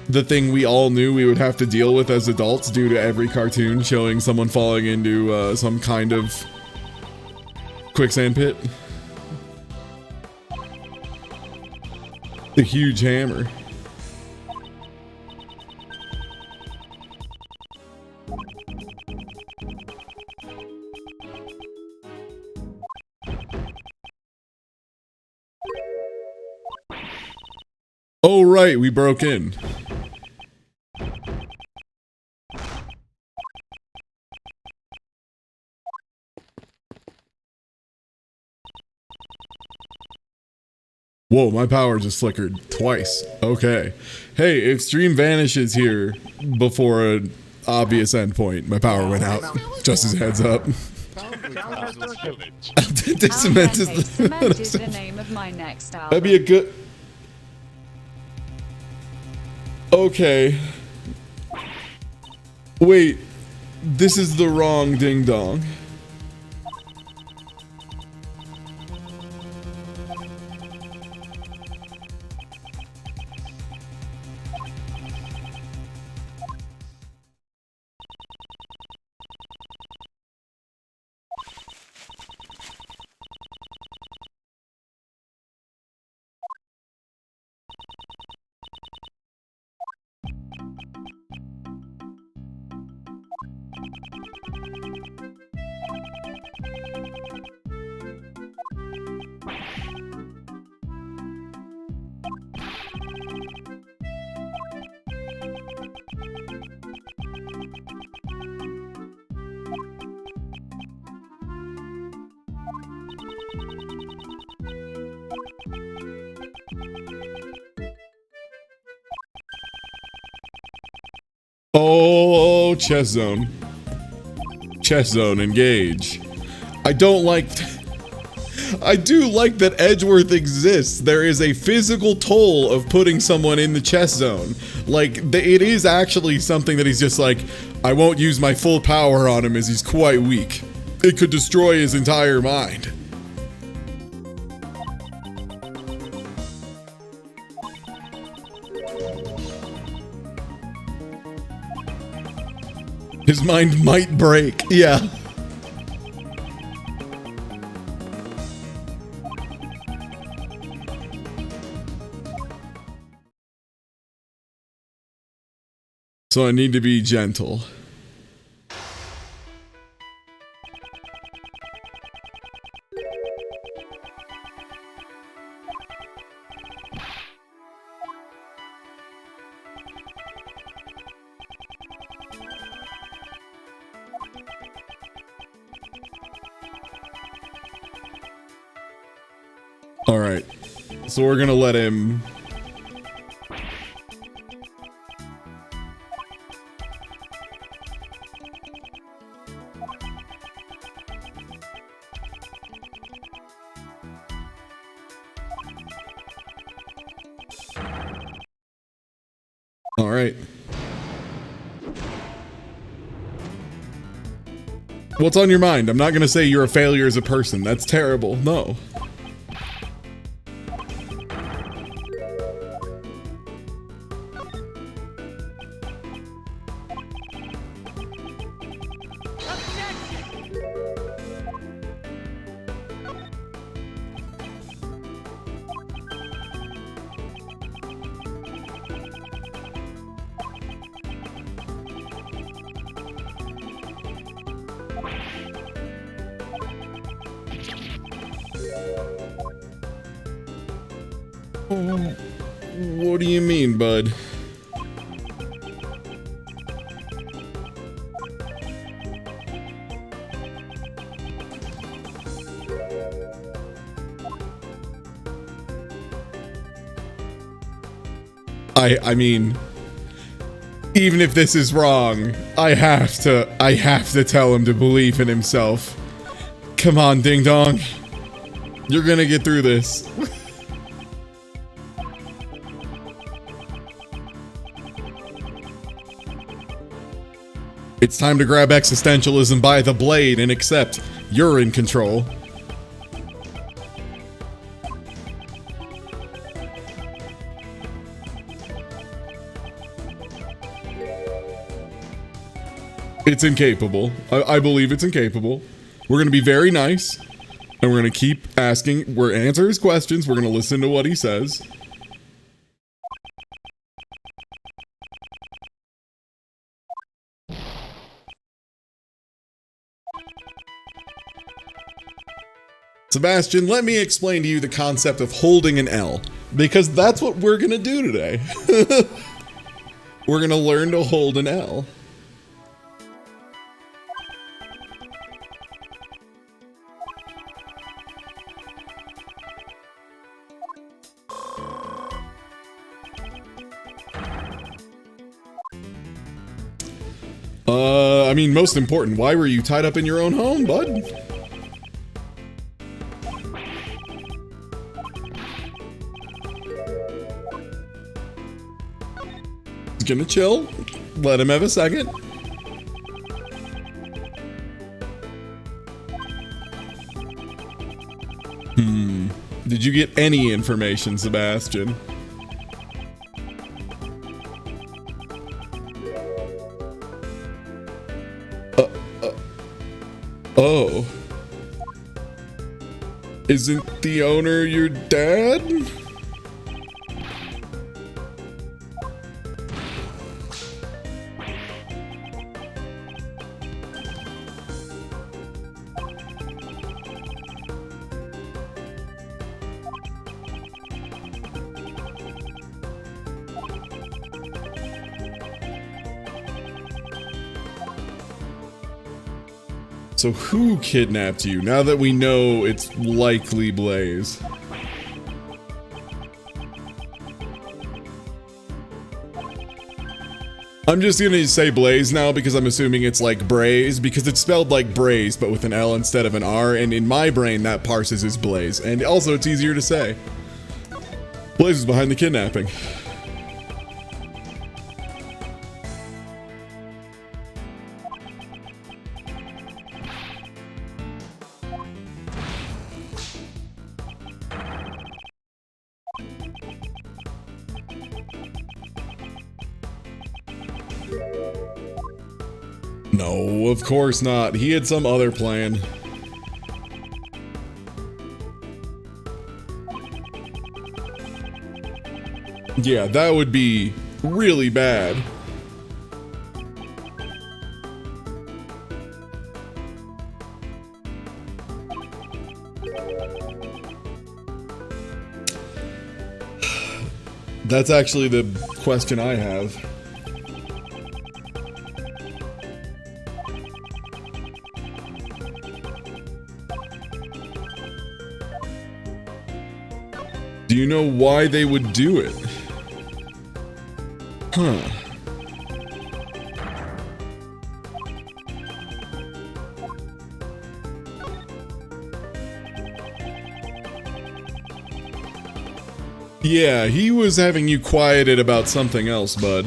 The thing we all knew we would have to deal with as adults due to every cartoon showing someone falling into some kind of quicksand pit. The huge hammer. Oh, right, we broke in. Whoa, my power just flickered twice. Okay. Hey, Extreme vanishes here before an obvious endpoint. My power went out. Just as heads up. Cement is the name of my next album. That'd be a good... Okay. Wait. This is the wrong ding dong. Oh, chess zone. Chess zone, engage. I don't like... I do like that Edgeworth exists. There is a physical toll of putting someone in the chess zone. Like, it is actually something that he's just like, I won't use my full power on him as he's quite weak. It could destroy his entire mind. His mind might break, yeah. So I need to be gentle. All right, so we're gonna let him. All right. What's on your mind? I'm not gonna say you're a failure as a person. That's terrible. No. What do you mean, bud? I mean, even if this is wrong, I have to tell him to believe in himself. Come on, Ding Dong. You're gonna get through this. It's time to grab existentialism by the blade and accept you're in control. It's incapable. I believe it's incapable. We're going to be very nice, and we're going to keep asking. We're answer his questions. We're going to listen to what he says. Sebastian, let me explain to you the concept of holding an L, because that's what we're going to do today. We're going to learn to hold an L. I mean, most important, why were you tied up in your own home, bud? gonna chill. Let him have a second. Did you get any information, Sebastian? Oh. Isn't the owner your dad? So who kidnapped you, now that we know it's likely Blaze? I'm just gonna say Blaze now because I'm assuming it's like Braze, because it's spelled like Braze but with an L instead of an R, and in my brain that parses as Blaze, and also it's easier to say. Blaze is behind the kidnapping. No, of course not. He had some other plan. Yeah, that would be really bad. That's actually the question I have. Do you know why they would do it? Huh. Yeah, he was having you quieted about something else, bud.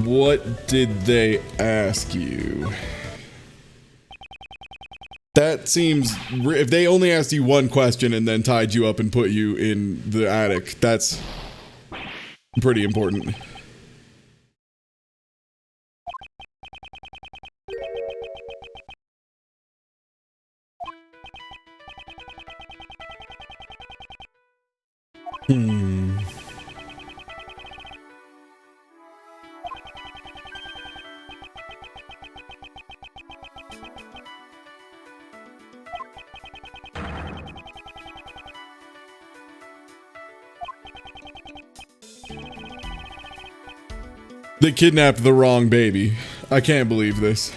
What did they ask you? That seems... If they only asked you one question and then tied you up and put you in the attic, that's pretty important. They kidnapped the wrong baby. I can't believe this.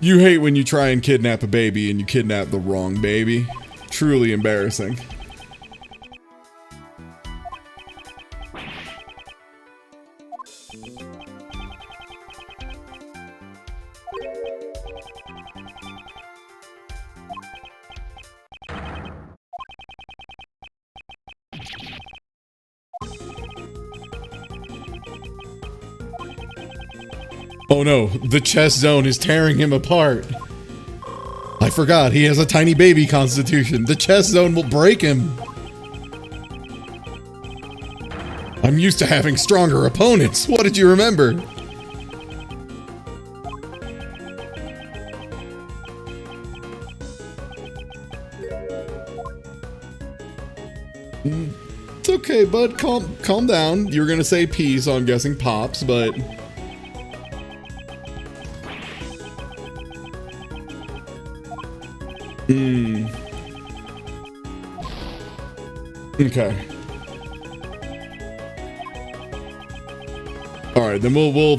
You hate when you try and kidnap a baby and you kidnap the wrong baby. Truly embarrassing. Oh no, the chest zone is tearing him apart. I forgot, he has a tiny baby constitution. The chest zone will break him. I'm used to having stronger opponents. What did you remember? It's okay, bud. Calm down. You're gonna say pee, so I'm guessing pops, but... Okay. All right, then we'll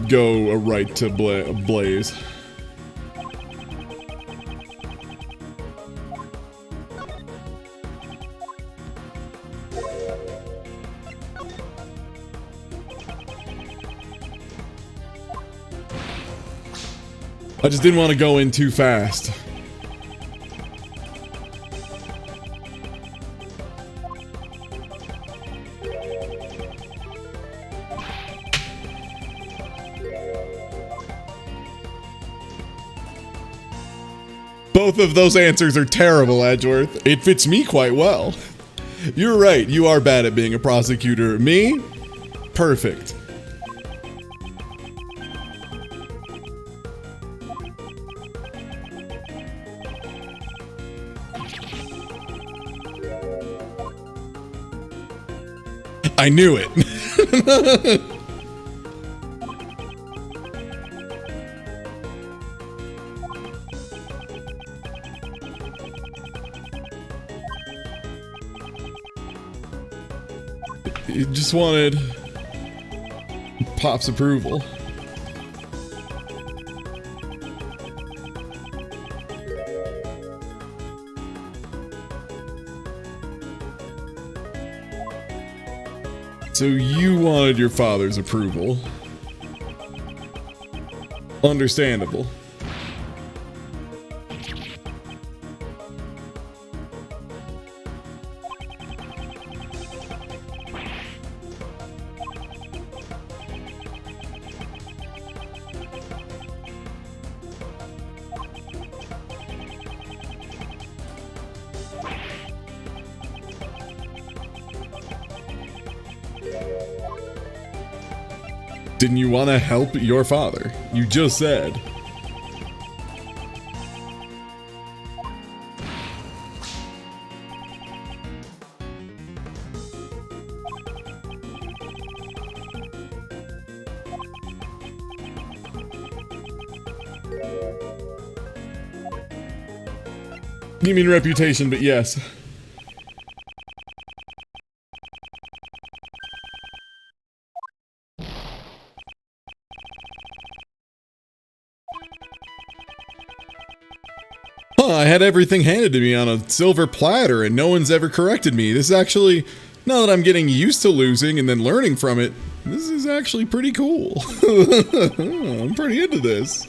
go right to Blaze. I just didn't want to go in too fast. Both of those answers are terrible, Edgeworth. It fits me quite well. You're right, you are bad at being a prosecutor. Me? Perfect. I knew it. You just wanted Pop's approval. So you wanted your father's approval. Understandable. Didn't you want to help your father? You just said. You mean reputation, but yes. I had everything handed to me on a silver platter and no one's ever corrected me. This is actually, now that I'm getting used to losing and then learning from it, this is actually pretty cool. I'm pretty into this.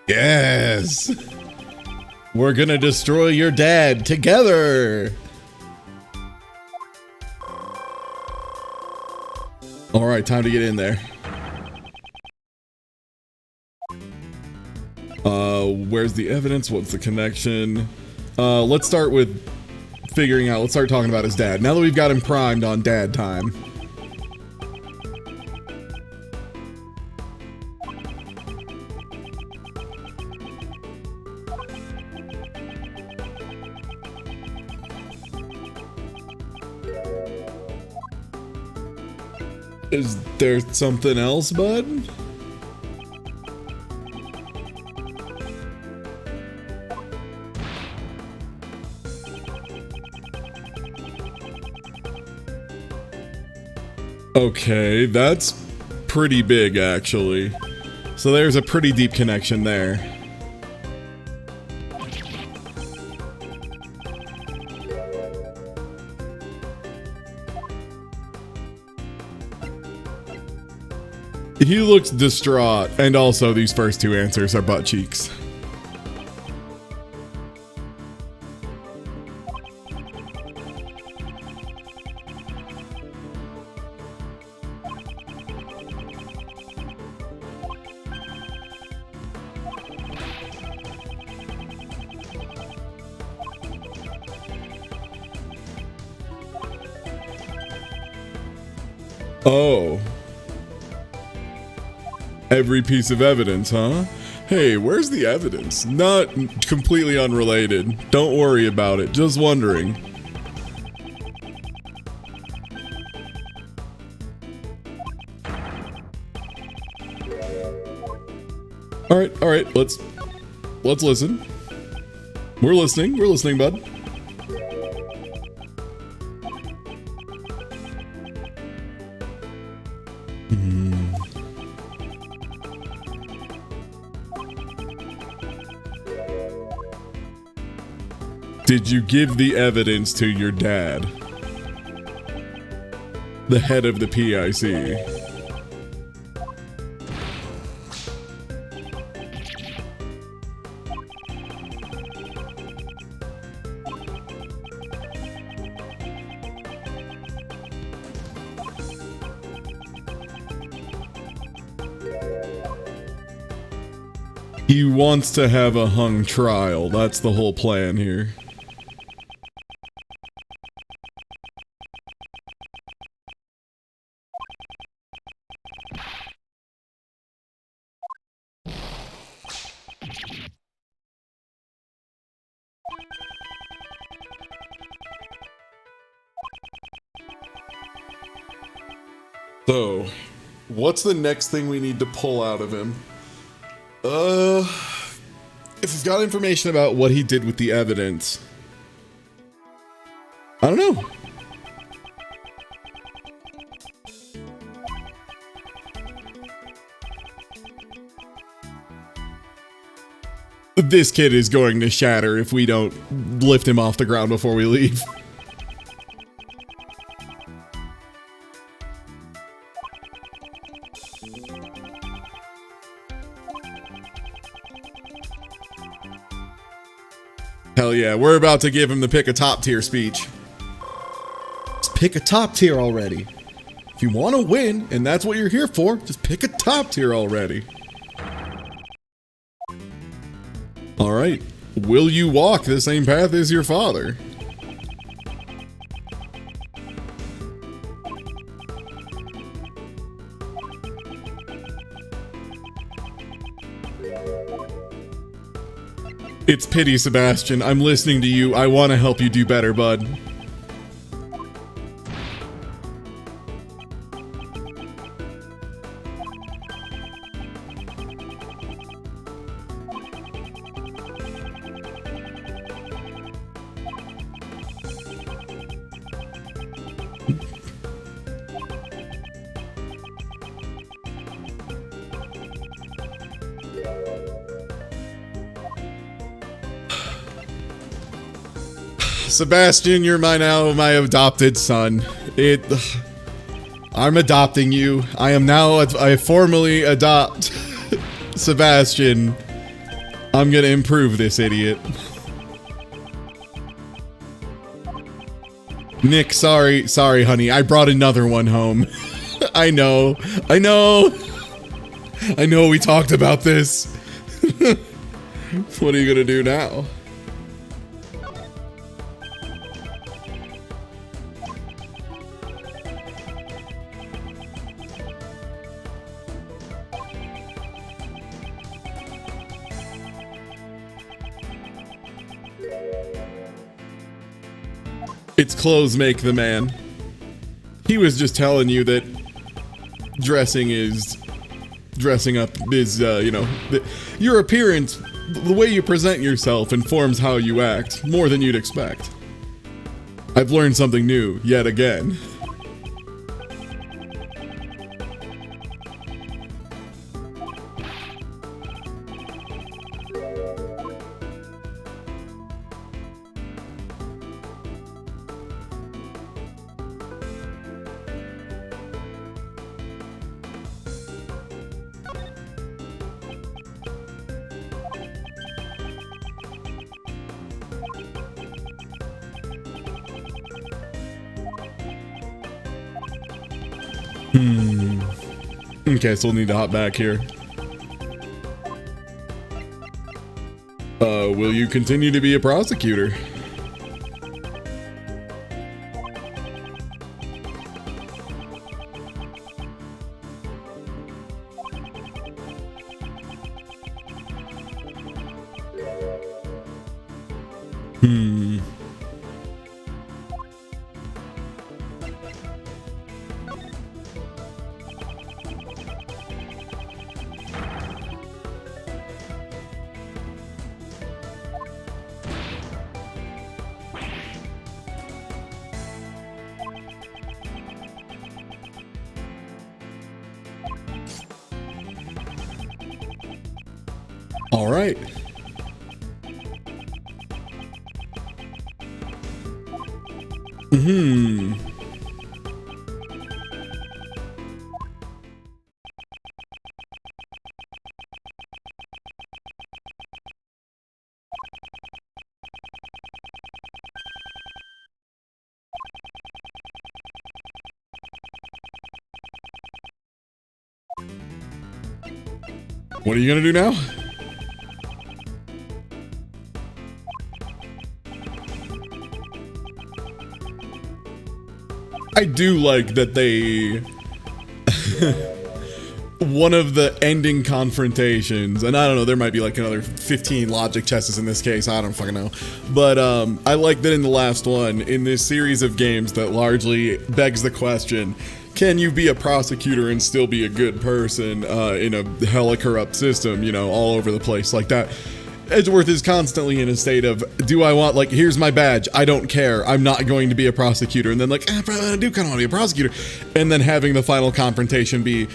Yes! We're gonna destroy your dad together! Alright, time to get in there. Where's the evidence? What's the connection? Let's start with figuring out, let's start talking about his dad. Now that we've got him primed on dad time. Is there something else, bud? Okay, that's pretty big, actually. So there's a pretty deep connection there. He looks distraught, and also these first two answers are butt cheeks. Oh. Every piece of evidence, huh? Hey, where's the evidence? Not completely unrelated. Don't worry about it. Just wondering. All right. Let's listen. We're listening, bud. Did you give the evidence to your dad? The head of the PIC. He wants to have a hung trial. That's the whole plan here. So, what's the next thing we need to pull out of him? If he's got information about what he did with the evidence, I don't know. This kid is going to shatter if we don't lift him off the ground before we leave. Hell yeah, we're about to give him the pick a top tier speech. Just pick a top tier already. If you want to win, and that's what you're here for, just pick a top tier already. Alright, will you walk the same path as your father? It's pity, Sebastian. I'm listening to you. I want to help you do better, bud. Sebastian, you're my adopted son. I'm adopting you. I formally adopt Sebastian. I'm gonna improve this idiot. Nick, sorry, honey. I brought another one home. I know we talked about this. What are you gonna do now? It's clothes make the man. He was just telling you that dressing up is, your appearance, the way you present yourself informs how you act, more than you'd expect. I've learned something new, yet again. Okay, so we'll need to hop back here. Will you continue to be a prosecutor? All right. What are you gonna do now? I do like that they one of the ending confrontations, and I don't know, there might be like another 15 logic chests in this case, I don't fucking know, but I like that in the last one, in this series of games that largely begs the question, can you be a prosecutor and still be a good person in a hella corrupt system, you know, all over the place like that? Edgeworth is constantly in a state of, do I want, like, here's my badge, I don't care, I'm not going to be a prosecutor, and then like, I do kind of want to be a prosecutor, and then having the final confrontation be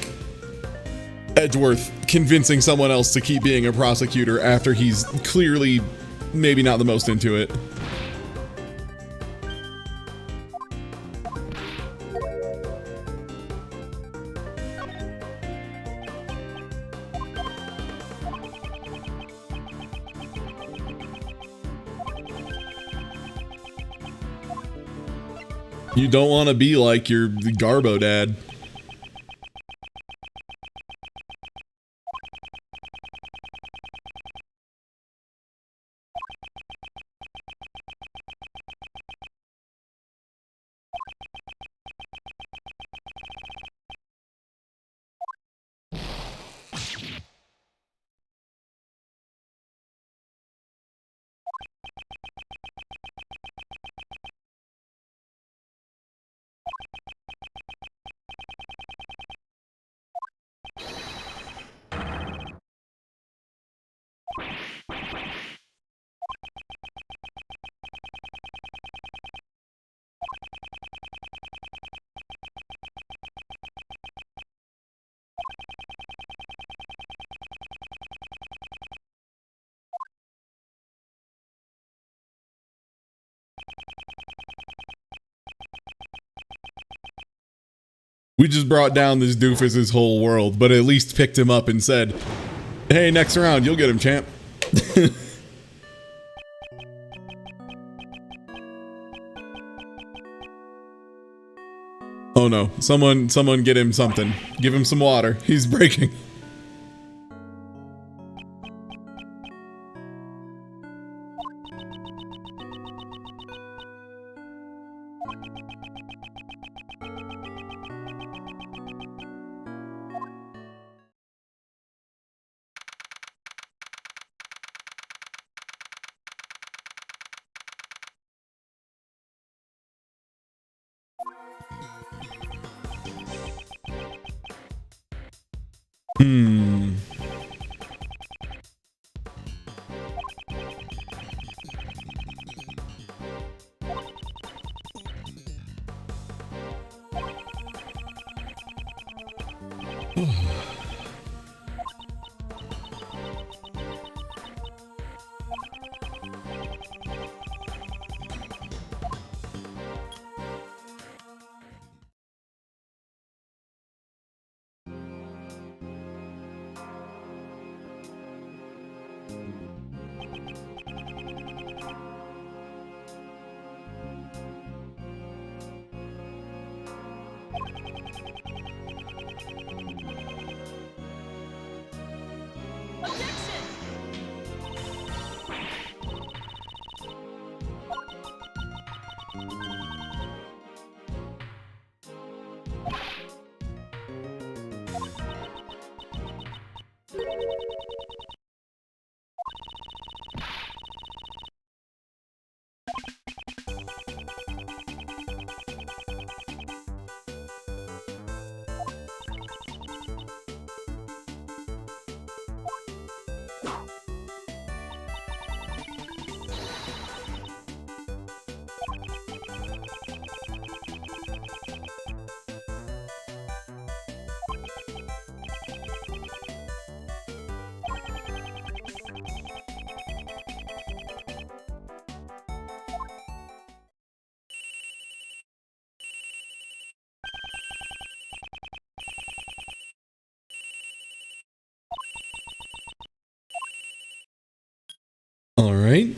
Edgeworth convincing someone else to keep being a prosecutor after he's clearly maybe not the most into it. You don't want to be like your Garbo dad. We just brought down this doofus's whole world, but at least picked him up and said, hey, next round, you'll get him, champ. Oh no, someone get him something. Give him some water. He's breaking. right?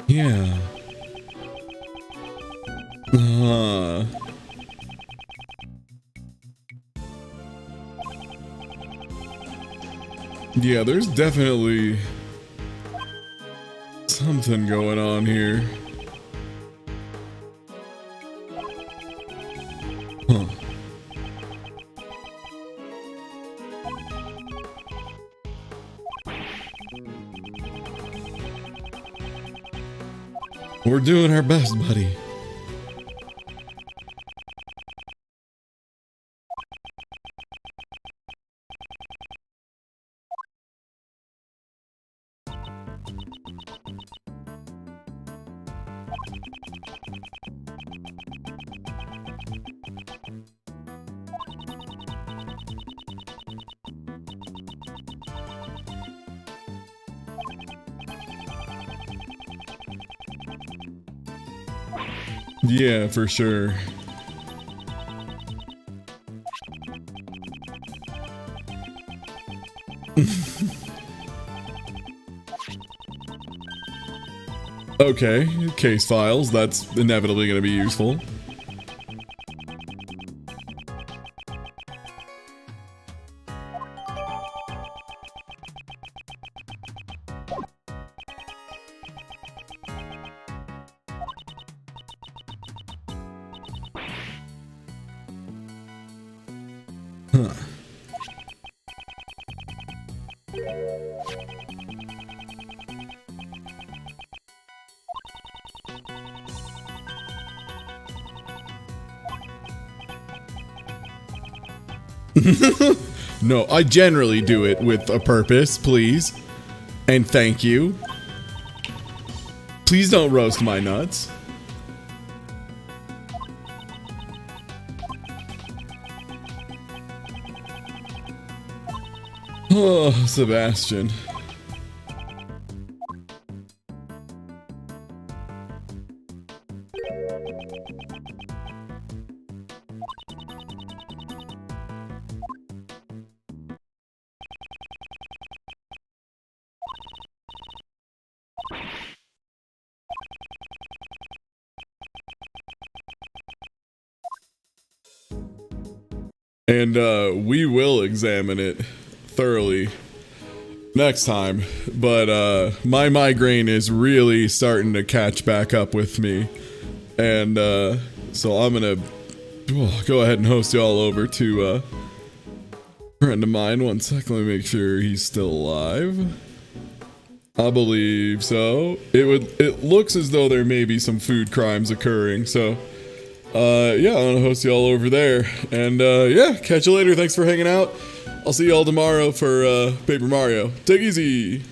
Yeah. Yeah, there's definitely something going on here. Huh. We're doing our best, buddy. Yeah, for sure. Okay, case files. That's inevitably going to be useful. Huh. No, I generally do it with a purpose, please. And thank you. Please don't roast my nuts. Oh, Sebastian. And we will examine it thoroughly next time. But my migraine is really starting to catch back up with me. And so I'm gonna go ahead and host y'all over to a friend of mine. One sec, let me make sure he's still alive. I believe so. It looks as though there may be some food crimes occurring, so yeah, I'm gonna host y'all over there. And yeah, catch you later. Thanks for hanging out. I'll see y'all tomorrow for Paper Mario. Take it easy.